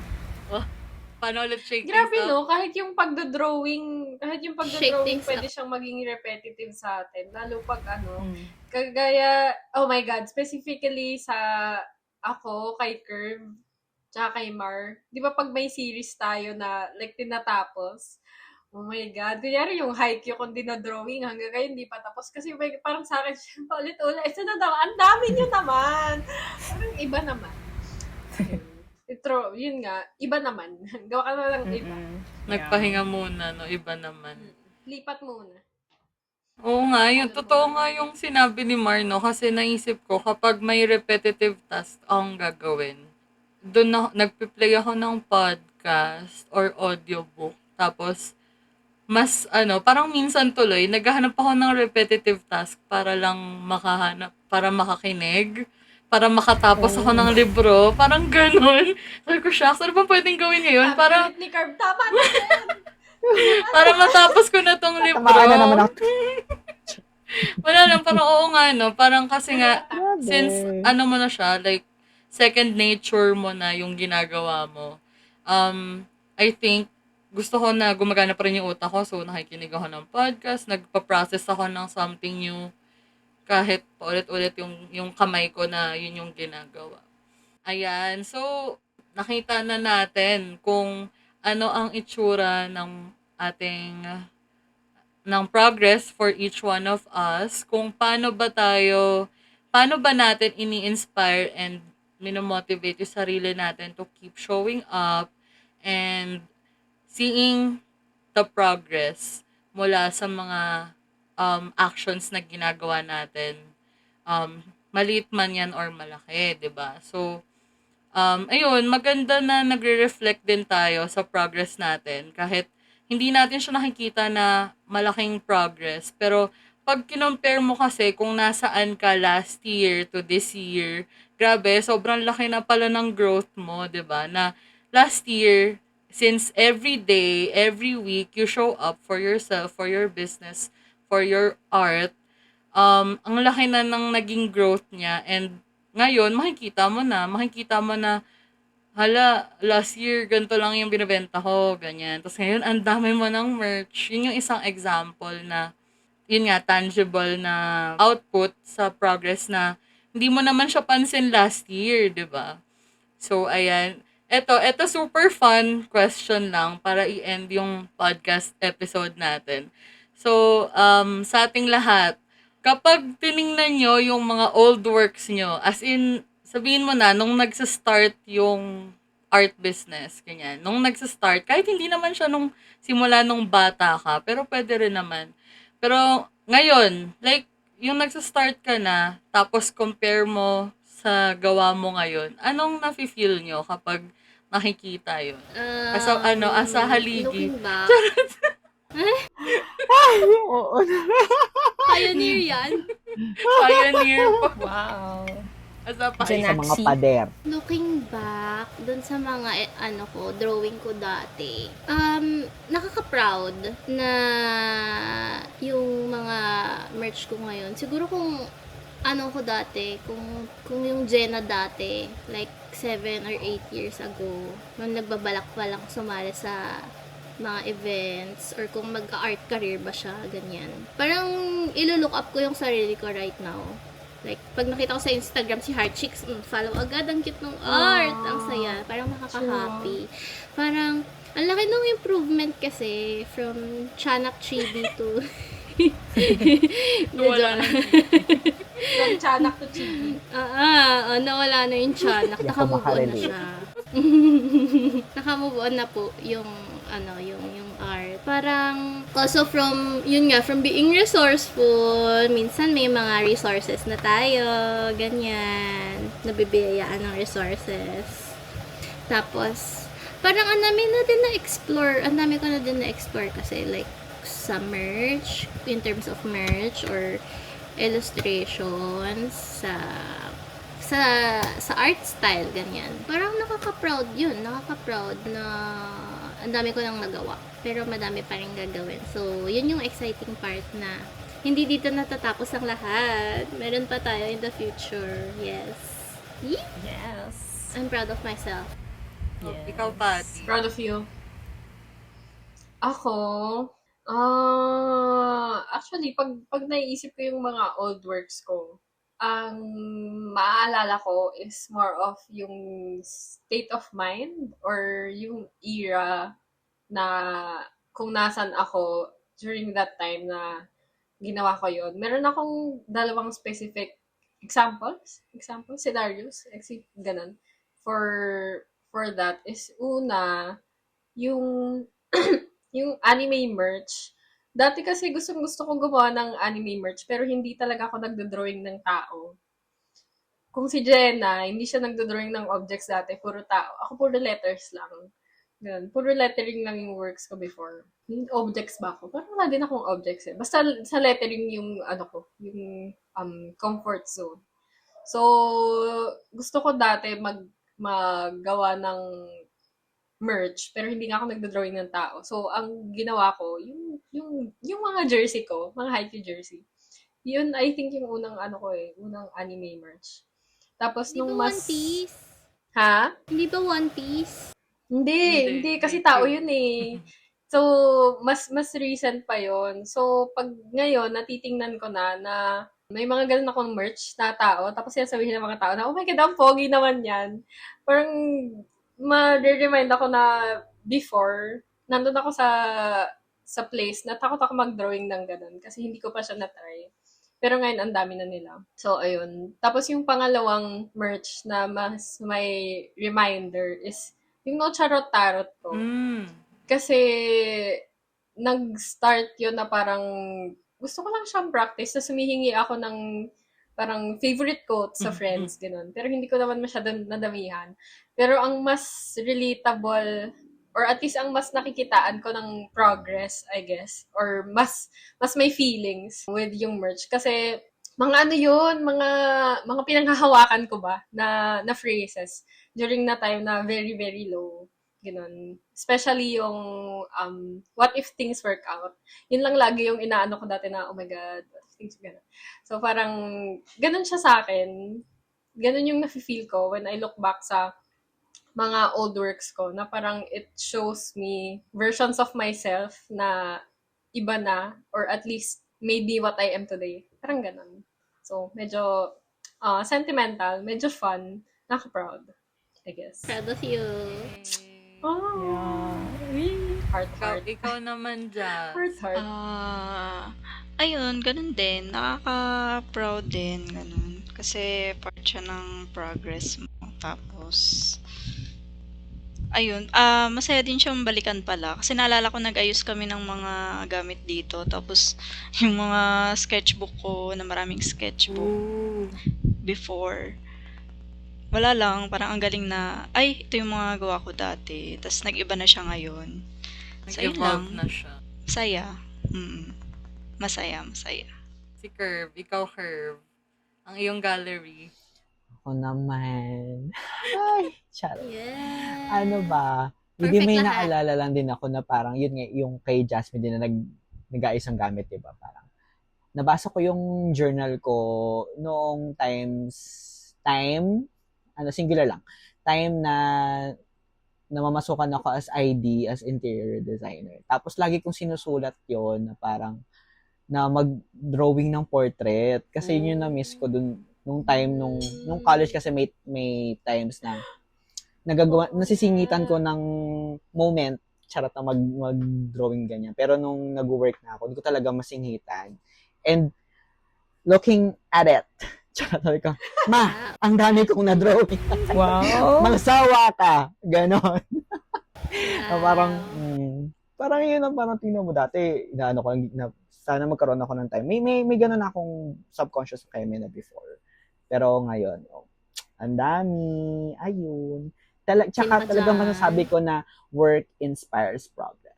Paano ulit shake Grabe, things up? no? Kahit yung pagdodrawing Shake things pwede siyang maging repetitive sa atin. Lalo pag kagaya, oh my God, specifically sa ako, kay Curve, tsaka kay Mar. Di ba pag may series tayo na like tinatapos, oh my God, kunyari yung haiku kung dinodrawing hanggang ngayon hindi pa tapos. Kasi parang sa akin, paulit-ulit, ito na daw, ang dami nyo naman. Parang iba naman. Yun nga, iba naman. Gawa ka na lang iba. Nagpahinga muna, no? Iba naman. Lipat muna. Oo nga, yung totoo nga yung sinabi ni Marno kasi naisip ko kapag may repetitive task ang gagawin, doon na, nagpe-play ako ng podcast or audiobook. Tapos, mas parang minsan tuloy, naghahanap ako ng repetitive task para lang para makakinig, para makatapos ako ng libro, parang ganun. Sabi ko, shucks, ano ba pwedeng gawin ngayon? Para, Ni Carb, tama na yan! para matapos ko na tong libro. Tamaan na naman ako. Wala lang, parang oo nga, no? Parang kasi nga, Grabe. since mo na siya, like, second nature mo na yung ginagawa mo, I think, gusto ko na gumagana pa rin yung utak ko, so nakikinig ako ng podcast, nagpa-process ako ng something new, kahit paulit-ulit yung kamay ko na yun yung ginagawa. Ayan, so, nakita na natin kung ano ang itsura ng ating ng progress for each one of us, kung paano ba natin ini-inspire and minomotivate yung sarili natin to keep showing up and seeing the progress mula sa mga actions na ginagawa natin. Maliit man yan or malaki, 'di ba? So, ayun, maganda na nagre-reflect din tayo sa progress natin kahit hindi natin siya nakikita na malaking progress. Pero pag kinompare mo kasi kung nasaan ka last year to this year, grabe, sobrang laki na pala ng growth mo, 'di ba? Na last year, since every day, every week, you show up for yourself, for your business, for your art, ang laki na ng naging growth niya and ngayon makikita mo na hala, last year ganito lang yung binebenta ko, ganyan. Tapos ngayon ang dami mo ng merch. Yun yung isang example na yun nga tangible na output sa progress na hindi mo naman siya pansin last year, 'di ba? So ayan, eto super fun question lang para i-end yung podcast episode natin. So, sa ating lahat, kapag tiningnan nyo yung mga old works nyo, as in, sabihin mo na, nung nagsa-start yung art business, ganyan. Nung nagsa-start, kahit hindi naman siya nung simula nung bata ka, pero pwede rin naman. Pero ngayon, like, yung nagsa-start ka na, tapos compare mo sa gawa mo ngayon, anong nafe-feel nyo kapag nakikita yun? Asa haligi. Looking back, Oo. pioneer yan. Pioneer po. Wow. Asa pa. Sa mga Genaxi. pader. Looking back, dun sa mga drawing ko dati, nakaka-proud na yung mga merch ko ngayon. Siguro kung ko dati, kung yung Jenna dati, like 7 or 8 years ago, nung nagbabalak pa lang sumali sa mga events or kung mag-art career ba siya, ganyan. Parang ilo-look up ko yung sarili ko right now. Like, pag nakita ko sa Instagram si Heart Chicks, follow agad, ang cute ng art, ang saya, parang nakaka-happy. Parang, ang laki ng improvement kasi from Chanak Chibi to Wala na. From Chanak to Chibi. nawala na yung Chanak, Hindi ako naka-move on na makarelate. siya. Naka-move on na po yung yung art. Parang, also from being resourceful, minsan may mga resources na tayo, ganyan, nabibiyayaan ng resources. Tapos, parang ang dami ko na din na-explore kasi, like, sa merch, in terms of merch, or illustrations, sa art style, ganyan. Parang nakaka-proud na ang dami ko nang nagawa. Pero madami pa rin gagawin. So, yun yung exciting part na hindi dito natatapos ang lahat. Meron pa tayo in the future. Yes. Yee! Yes. I'm proud of myself. Yes. Ikaw, Patty. Proud of you. Ako, actually, pag naiisip ko yung mga old works ko, ang maaalala ko is more of yung state of mind or yung era na kung nasan ako during that time na ginawa ko yun. Meron akong dalawang specific scenarios, ganun. For that is una, yung yung anime merch. Dati kasi gusto ko gumawa ng anime merch pero hindi talaga ako nagdo-drawing ng tao. Kung si Jenna, hindi siya nagdo-drawing ng objects dati, puro tao. Ako puro letters lang. Ganun. Puro lettering lang yung works ko before. Yung objects ba ako? Parang wala din akong objects eh. Basta sa lettering yung yung comfort zone. So, gusto ko dati maggawa ng merch, pero hindi nga ako nagdo-drawing ng tao. So, ang ginawa ko, yung mga jersey ko, mga Haikyuu jersey. Yun, I think yung unang unang anime merch. Tapos Hindi nung ba mas... One Piece? Ha? Hindi ba One Piece? Hindi. Kasi tao yun eh. So, mas recent pa yon. So, pag ngayon, natitingnan ko na may mga ganun akong merch na tao, tapos sabihin ng mga tao na, oh my God, ang pogi naman yan. Parang, ma-remind ako na before, nandun ako sa place na takot ako mag-drawing ng ganun kasi hindi ko pa siya na-try. Pero ngayon, ang dami na nila. So, ayun. Tapos yung pangalawang merch na mas may reminder is yung no charot tarot ko. Kasi nag-start yun na parang gusto ko lang siyang practice na sumihingi ako ng parang favorite quote sa friends, ganun. Pero hindi ko naman masyadong nadamihan. Pero ang mas relatable or at least ang mas nakikitaan ko ng progress, I guess, or mas may feelings with yung merch. Kasi, mga ano yun, mga pinanghahawakan ko ba na phrases during na time na very, very low. Ganun. Especially yung, what if things work out? Yun lang lagi yung inaano ko dati na, oh my God, what if things, ganun. So, parang, ganun siya sa akin. Ganun yung nafe-feel ko when I look back sa mga old works ko, na parang it shows me versions of myself na iba na, or at least maybe what I am today. Parang ganun. So, medyo sentimental, medyo fun, naka-proud, I guess. Proud of you. Oh, heart. Ikaw naman, Jazz. Heart. Ayun, ganun din. Nakaka-proud din, ganun. Kasi part siya ng progress mo. Tapos, ayun, masaya din siyang balikan pala. Kasi naalala ko nag-ayos kami ng mga gamit dito. Tapos, yung mga sketchbook ko, na maraming sketchbook before. Wala lang, parang ang galing na, ay, ito yung mga gawa ko dati. Tapos, nag-iba na siya ngayon. So, yun lang. Nag-evolve na siya. Masaya. Masaya. Si Curve, ikaw Curve. Ang iyong gallery. Ako naman. Ay, charot. Yeah. Ano ba? Hindi Perfect may lahat. naalala lang din ako na parang, yun nga, yung kay Jasmine din na nag-aayos ang gamit, diba? Parang, nabasa ko yung journal ko noong singular lang, time na namamasukan ako as ID, as interior designer. Tapos lagi kong sinusulat yon na parang na mag-drawing ng portrait. Kasi yun yung na-miss ko dun nung time nung college kasi may times na nasisingitan ko ng moment, charot na mag-drawing ganyan. Pero nung nag-work na ako, hindi ko talaga masingitan. And looking at it, sabi ko, ma, ang dami kong na-drawing. Wow. Magsawa ka. Ganon. Ah. Parang yun ang parang tingnan mo dati, inaano ko na sana magkaroon ako ng time. May ganon akong subconscious kay na before. Pero ngayon, ang dami. Ayun. Tsaka talagang masasabi ko na work inspires progress.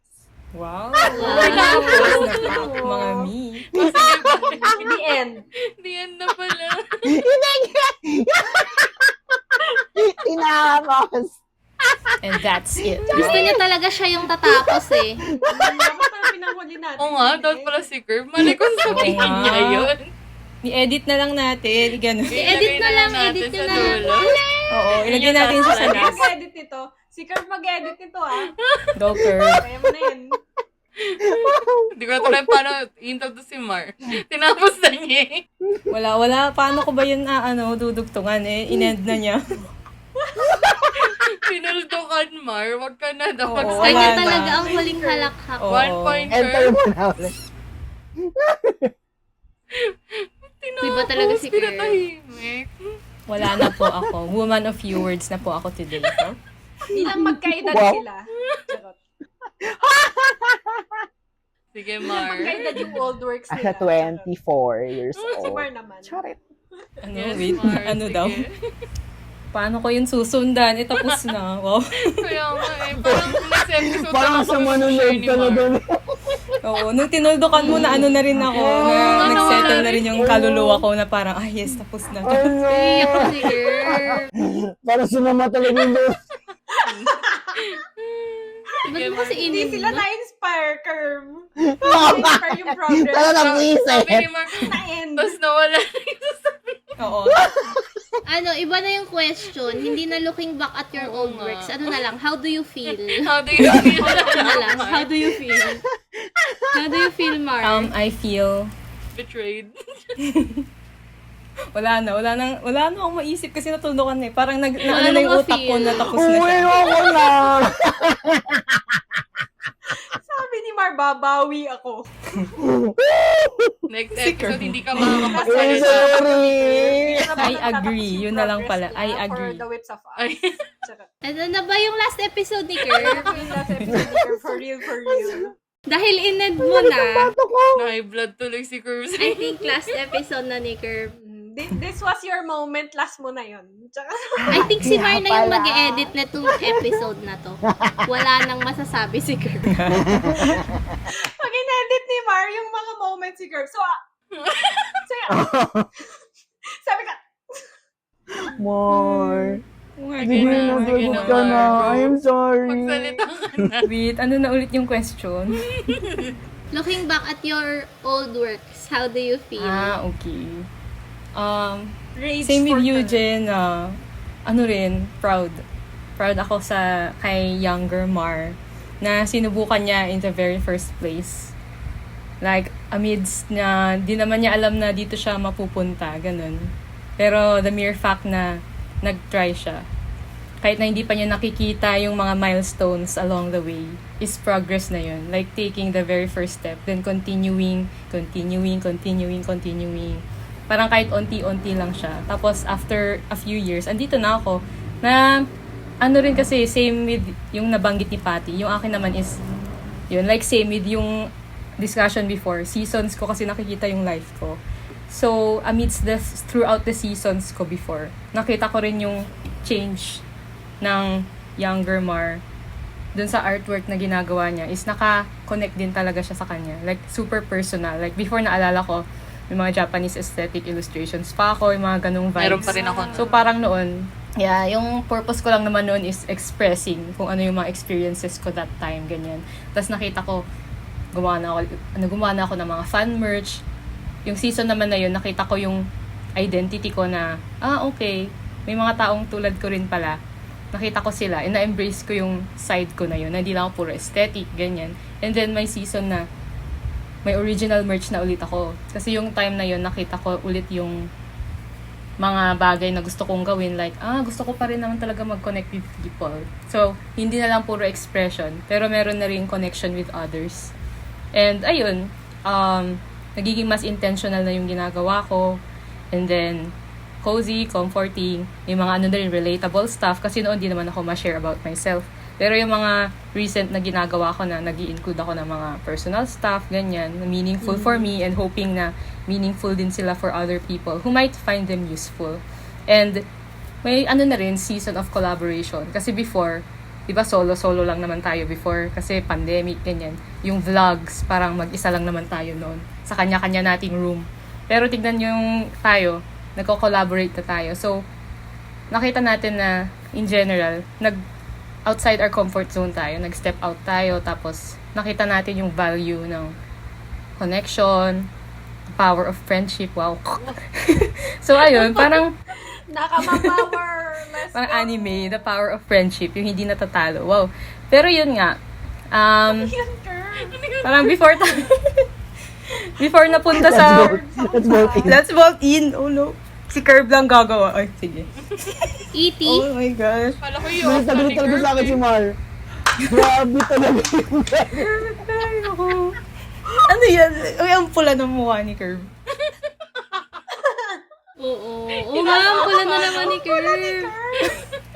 Wow. Wow. Mga me. The end. The end na pala. Tinapos. And that's it. Gusto niya talaga siya yung tatapos eh. Dapat pala pinanghuli natin. Oo nga, dapat pala si Curve. Mali kung sabihin Oo nga. niya yun. I-edit na lang natin. Ganun. I-edit na lang, natin edit sa nyo na lang. dulo. Oo, ilagay natin siya sa Sino last. mag-edit nito? Si Kurt mag-edit nito, Doctor. Kaya mo na yun. Hindi ko na paano intro to si Mar. Tinapos na niya eh. Wala. Paano ko ba yun dudugtungan eh? In-end na niya. Pinuldukan, Mar. Wag ka na daw. Oo, Pag-start Kanya wala na. talaga ang huling halakhak. Oo. 1 point, Enter Curve. mo na ulit. Iba talaga si Curve. Pinatahimik. Wala na po ako. Woman of few words na po ako today. Bilang magkaedad Wow. sila. Charot. Sige, Bilang Mar. magkaedad yung old works As nila. a 24 years Si old. Mar naman. Charit. Ano, Yes, wait. Mar. Ano Sige. daw? Paano ko yun susundan? Tapos na. Wow. Kaya nga eh. Parang next episode Parang na sa ako manunod share ni ka na Mar. doon. Oo. Nung tinuldukan mo na na rin ako. Na nagsettle na rin yung kaluluwa ko na parang, yes, tapos na to. Iyak ko si Curve. Parang sumama talaga yung doon. Ba't mo kasi Hindi inim sila mo? na-inspire, Curve. Na-inspire yung progress. Talaga Sabi naisip. ni Mar, Na-end. tapos nawala na yung sasabihin. Oo. Iba na yung question. Hindi na looking back at your Oo old nga. works. Ano na lang, how do you feel? How do you feel? Ano na lang, how do you feel? How do you feel, Mar? I feel Betrayed. wala na akong maisip kasi natuldukan na eh. Parang na Ano yung ka utak ko feel? na tapos na Uwi siya. ako na. Sabi ni Mar, babawi ako. Next Sticker. episode, hindi ka I'm makakapagsalita. sorry. I agree. Yun na lang pala. I agree. For the whips of us. Ay. Charot. Ano na ba yung last episode ni Curve? Yung last episode ni Curve, for real. Dahil ined mo na, Na-high blood tuloy si Curve. I think last episode na ni Curve. yun. This was your moment, last mo na yun. Tsaka, I think si Mar na yung Pala. mag-edit na itong episode na to. Wala nang masasabi si Kirk. pag in-edit ni Mar yung mga moments si Kirk. So, sabi ka, More. Sige Sige na, na, sige sagot na, ka na. Mar. I'm sorry. Magsalita ka na. Wait, ano na ulit yung question? Looking back at your old works, how do you feel? Okay. rage Same with for you, her. Jen. Ano rin, proud. Proud ako kay younger Mar na sinubukan niya in the very first place. Like, amidst na, di naman niya alam na dito siya mapupunta, ganun. Pero the mere fact na nag-try siya, kahit na hindi pa niya nakikita yung mga milestones along the way, is progress na yun. Like, taking the very first step, then continuing. Parang kahit onti-onti lang siya. Tapos, after a few years, andito na ako, na, ano rin kasi, same with yung nabanggit ni Patty. Yung akin naman is, yun, like same with yung discussion before. Seasons ko kasi nakikita yung life ko. So, amidst throughout the seasons ko before, nakita ko rin yung change ng younger Mar dun sa artwork na ginagawa niya is naka-connect din talaga siya sa kanya. Like, super personal. Like, before naalala ko, yung mga Japanese aesthetic illustrations pa ako, yung mga ganung vibes. Meron pa rin ako. So, parang noon, yung purpose ko lang naman noon is expressing kung ano yung mga experiences ko that time, ganyan. Tapos nakita ko, gumawa na ako ng mga fan merch. Yung season naman na yun, nakita ko yung identity ko na, okay, may mga taong tulad ko rin pala. Nakita ko sila, and na-embrace ko yung side ko na yun, na hindi lang ako puro aesthetic, ganyan. And then, may season na, may original merch na ulit ako. Kasi yung time na yun, nakita ko ulit yung mga bagay na gusto kong gawin. Like, gusto ko pa rin naman talaga mag-connect with people. So, hindi na lang puro expression, pero meron na rin connection with others. And, ayun, nagiging mas intentional na yung ginagawa ko. And then, cozy, comforting, yung mga ano na rin, relatable stuff. Kasi noon, di naman ako ma-share about myself. Pero yung mga recent na ginagawa ko na nag-i-include ako ng mga personal stuff, ganyan, na meaningful for me and hoping na meaningful din sila for other people who might find them useful. And may ano na rin, season of collaboration. Kasi before, di ba solo lang naman tayo before kasi pandemic, ganyan. Yung vlogs, parang mag-isa lang naman tayo noon sa kanya-kanya nating room. Pero tignan yung tayo, nagko-collaborate na tayo. So, nakita natin na, in general, outside our comfort zone tayo, nag-step out tayo, tapos nakita natin yung value ng connection, power of friendship, wow. So, ayun, parang Nakama-power. Let's parang go. anime, the power of friendship, yung hindi natatalo, wow. Pero yun nga, Yun, girl. parang before napunta sa, Let's vote in. oh no, si Curb lang gagawa, ay, sige. E.T. Oh my gosh. Pala ko yun. May sagot talaga sa akin si Mar. Grabe talaga yung Ay, ako. Ano yan? Uy, ang pula ng mukha ni Curb. Oo. Oo nga, ang pula na naman ni Kirk.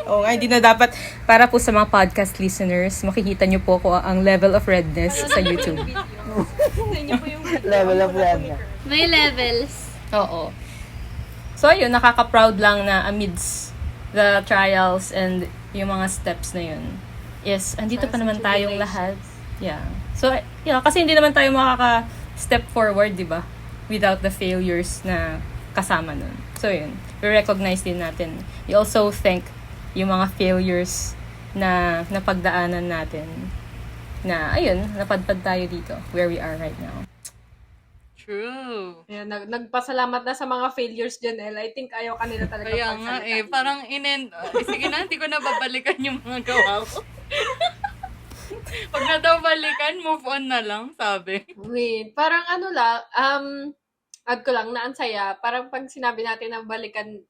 Oo nga, hindi na dapat. Para po sa mga podcast listeners, makikita nyo po ko ang level of redness sa YouTube. level of red. May levels. Oo. So, ayun, nakaka-proud lang na amidst the trials and yung mga steps na yun. Yes, andito pa naman tayong lahat. Yeah. So, yeah, kasi hindi naman tayo makaka-step forward, di ba? Without the failures na kasama nun. So, yun. We recognize din natin. We also thank yung mga failures na napagdaanan natin. Na, ayun, napadpad tayo dito, where we are right now. True. Ayan, nagpasalamat na sa mga failures, Janelle. I think ayaw kanila talaga Kaya nga pagsalitain. parang sige na, hindi ko na babalikan yung mga gawa ko. Pag na daw balikan, move on na lang, sabi. Wait, parang ano lang, add ko lang na ang saya. Parang pag sinabi natin na balikan,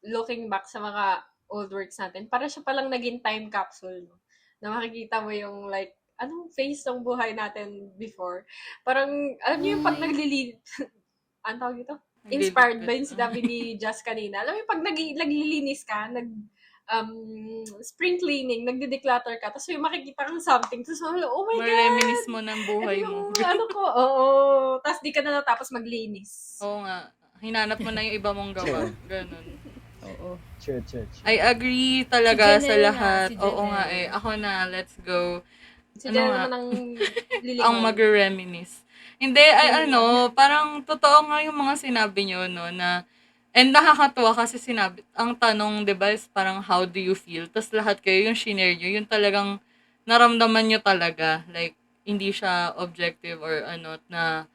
looking back sa mga old works natin, para siya palang naging time capsule, no? Na makikita mo yung like, anong phase ng buhay natin before. Parang, alam niyo yung pag ang tawag ito? Inspired ba yung sinabi ni Jazz kanina? Alam mo yung pag naglilinis ka, spring cleaning, nagde-declutter ka, tapos may makikita kang something, tapos oh my God! Reminisce mo ng buhay Ito mo. yung ano ko, oo. Tapos di ka na natapos maglinis. Oo nga. hinanap mo na yung iba mong gawa. Ganun. Oo. True. I agree talaga Si sa Janelle lahat. na, si Oo Janelle. nga eh. Ako na, let's go. Si Ano Jenna nga? naman ang lilingon. Ang magre-reminisce. Hindi, ay parang totoo nga yung mga sinabi nyo, no, na, and nakakatuwa kasi sinabi, ang tanong, di ba, is parang, how do you feel? Tapos lahat kayo, yung shinare nyo, yung talagang naramdaman nyo talaga. Like, hindi siya objective or ano, na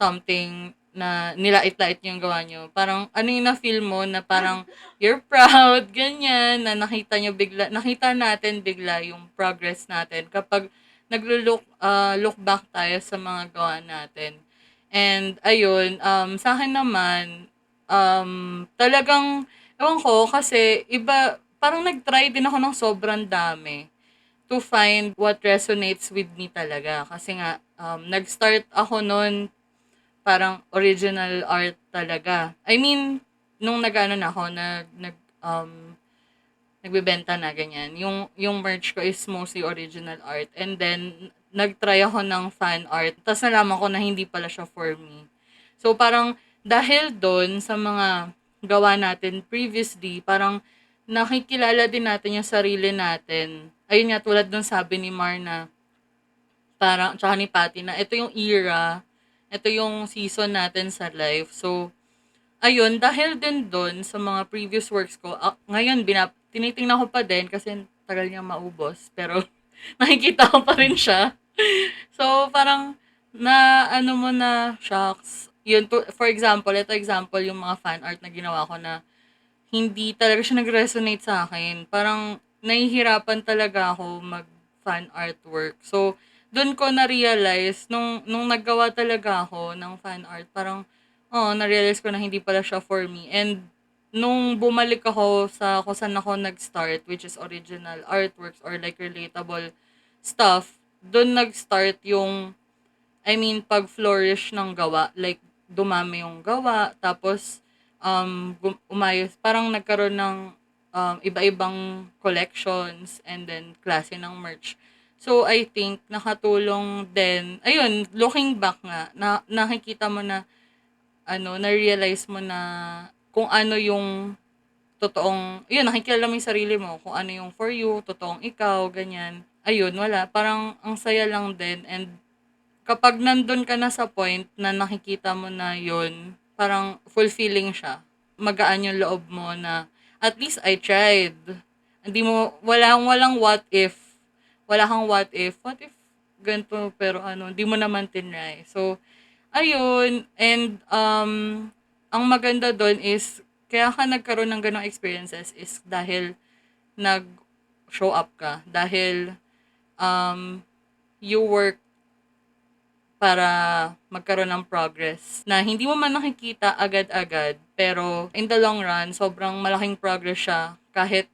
something na nilait-lait yung gawa nyo. Parang, ano yung na-feel mo na parang, you're proud, ganyan, na nakita natin bigla yung progress natin kapag look back tayo sa mga gawa natin. And, ayun, sa akin naman, talagang, ewan ko, kasi, parang nag-try din ako ng sobrang dami to find what resonates with me talaga. Kasi nga, nag-start ako noon parang original art talaga. I mean, nung nag-ano na ako, nagbebenta na ganyan. Yung merch ko is mostly original art. And then, nag-try ako ng fan art. Tapos nalaman ko na hindi pala siya for me. So, parang, dahil doon sa mga gawa natin previously, parang, nakikilala din natin yung sarili natin. Ayun nga, tulad nung sabi ni Mar na, parang, tsaka ni Patty na, ito yung era, ito yung season natin sa life. So, ayun, dahil din doon sa mga previous works ko, ngayon, tinitingnan ko pa din kasi tagal niya maubos. Pero, nakikita ko pa rin siya. So, parang, ano mo na, shocks. Yun, for example, yung mga fan art na ginawa ko na hindi talaga siya nag-resonate sa akin. Parang, nahihirapan talaga ako mag-fan artwork. So, doon ko na-realize, nung naggawa talaga ako ng fan art, parang, na-realize ko na hindi pala siya for me. And, nung bumalik ako sa kung saan ako nag-start, which is original artworks or like relatable stuff, doon nag-start yung, pag-flourish ng gawa. Like, dumami yung gawa, tapos, umayos. Parang nagkaroon ng iba-ibang collections and then klase ng merch. So, I think, nakatulong din, ayun, looking back nga, nakikita mo na, na-realize mo na kung ano yung totoong, yun, nakikilala mo yung sarili mo, kung ano yung for you, totoong ikaw, ganyan. Ayun, wala. Parang, ang saya lang din. And, kapag nandun ka na sa point na nakikita mo na yun, parang fulfilling siya. Magaan yung loob mo na, at least I tried. Hindi mo, walang what if. Wala kang what if ganito, pero hindi mo naman tinry. So, ayun, and, ang maganda doon is, kaya ka nagkaroon ng ganong experiences is dahil nag-show up ka. Dahil, you work para magkaroon ng progress na hindi mo man nakikita agad-agad, pero in the long run, sobrang malaking progress siya kahit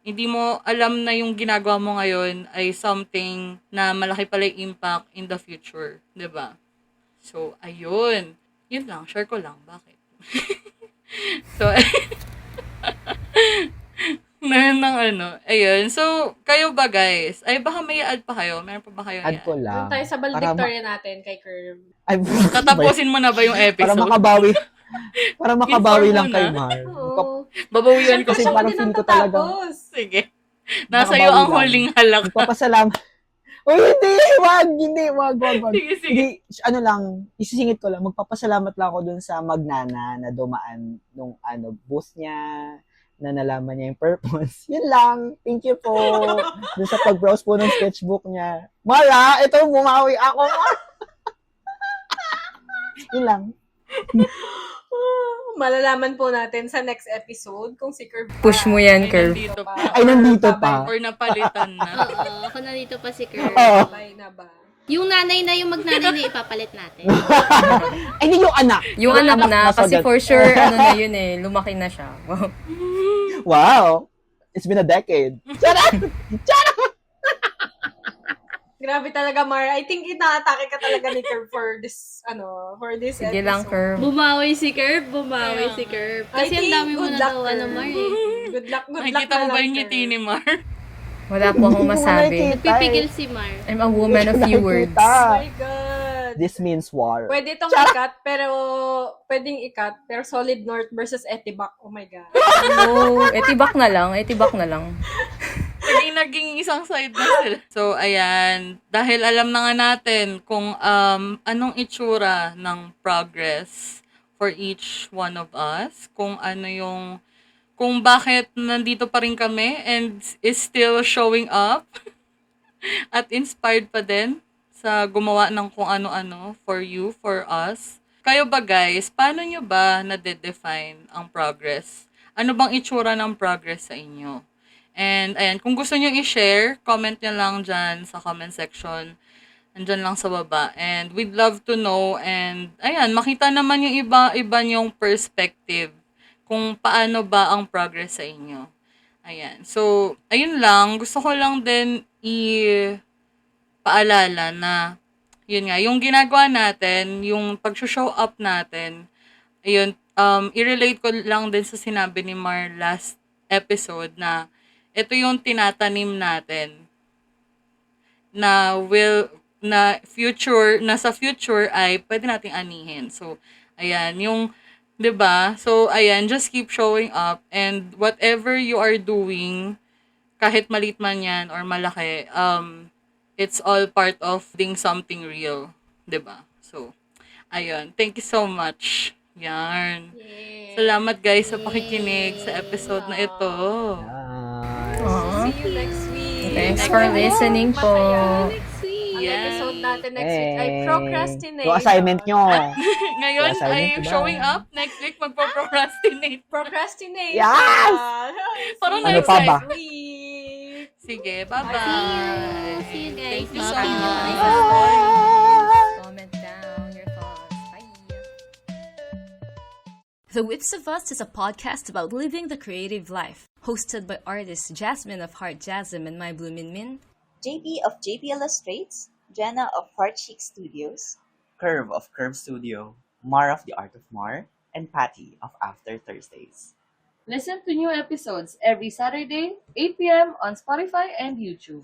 hindi mo alam na yung ginagawa mo ngayon ay something na malaki pala yung impact in the future, 'di ba? So, ayun. Yun lang, share ko lang. Bakit? So, ayun. So, kayo ba guys? Ay, baka may add pa kayo? Meron pa ba kayo Add ko lang. Doon tayo sa valedictorian natin kay Curve. Ay, Katapusin mo na ba yung para episode? makabawi. Para makabawi Inform lang mo kay na. Mar. Oo. Babawian ko Kasi siya. parang feel ko talaga. Sige. Nasa iyo ang Makabawi lang. huling halak. Magpapasalamat. Uy, hindi, wag. Sige, sige. Hindi, isisingit ko lang, magpapasalamat lang ako dun sa magnana na dumaan nung booth niya, na nalaman niya yung purpose. Yun lang. Thank you po. Dun sa pag-browse po ng sketchbook niya. Mara, ito, bumawi ako. Yun lang. Malalaman po natin sa next episode kung si Curve Push mo yan, Ay, Curve. nandito pa. Ay, nandito pa. Or napalitan na. Oo, ako na dito pa si Curve. Oo. Babay na ba? Yung nanay na yung magnanay na ipapalit natin. Ay, hindi yung anak. Yung anak na, kasi sagad. for sure, na yun eh, lumaki na siya. Wow. Wow. It's been a decade. Charot! Grabe talaga, Mar. I think inaatake ka talaga ni Curve for this Sige episode. lang, Curve. Bumawi si Curve, si Curve. I Kasi ang think dami mo good na luck, daw, Curve. Mar Good luck Nakikita na mo ba lang, yung ngiti Curve. ni Mar? Wala po akong masabi. Pipigil si Mar. I'm a woman of few words. Oh my God. This means war. Pwede itong ikat, pero pwedeng ikat, pero Solid North versus Etibac. Oh my God. No, etibak na lang, etibak na lang. Naging isang side na sila. So, ayan. Dahil alam na nga natin kung anong itsura ng progress for each one of us. Kung bakit nandito pa rin kami and is still showing up at inspired pa din sa gumawa ng kung ano-ano for you, for us. Kayo ba guys, paano nyo ba na-define ang progress? Ano bang itsura ng progress sa inyo? And ayan, kung gusto nyo i-share, comment nyo lang dyan sa comment section. Andyan lang sa baba. And we'd love to know. And ayan, makita naman yung iba yung perspective kung paano ba ang progress sa inyo. Ayan. So, ayun lang. Gusto ko lang din paalala na yun nga, yung ginagawa natin, yung pag-show up natin, ayun, i-relate ko lang din sa sinabi ni Mar last episode na ito yung tinatanim natin na sa future ay pwede nating anihin. So, ayan, 'di ba? So, ayan, just keep showing up and whatever you are doing, kahit maliit man 'yan or malaki, it's all part of doing something real, 'di ba? So, ayun, thank you so much. Yan. Yeah. Salamat guys sa pakikinig sa episode na ito. Aww. See you next week. Thanks for listening po. Next week. Ang Yeah. episode natin next week ay procrastination. Yung assignment nyo. Ngayon Yung assignment ay ba? showing up. Next week magpo-procrastinate. Procrastination. Yes! Parang Ano next pa ba? Next week. Sige, bye-bye. See you guys. Thank you so Bye. much. Comment down your thoughts. Bye. The Whips of Us is a podcast about living the creative life, hosted by artists Jasmine of Heart Jasm and My Blue Min Min. JP of JP Illustrates, Jenna of Heart Chic Studios, Curve of Curve Studio, Mar of The Art of Mar, and Patty of After Thursdays. Listen to new episodes every Saturday, 8 p.m. on Spotify and YouTube.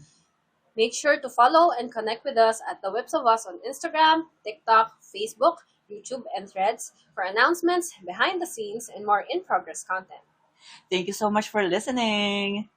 Make sure to follow and connect with us at The Whips of Us on Instagram, TikTok, Facebook, YouTube, and Threads for announcements, behind the scenes, and more in-progress content. Thank you so much for listening!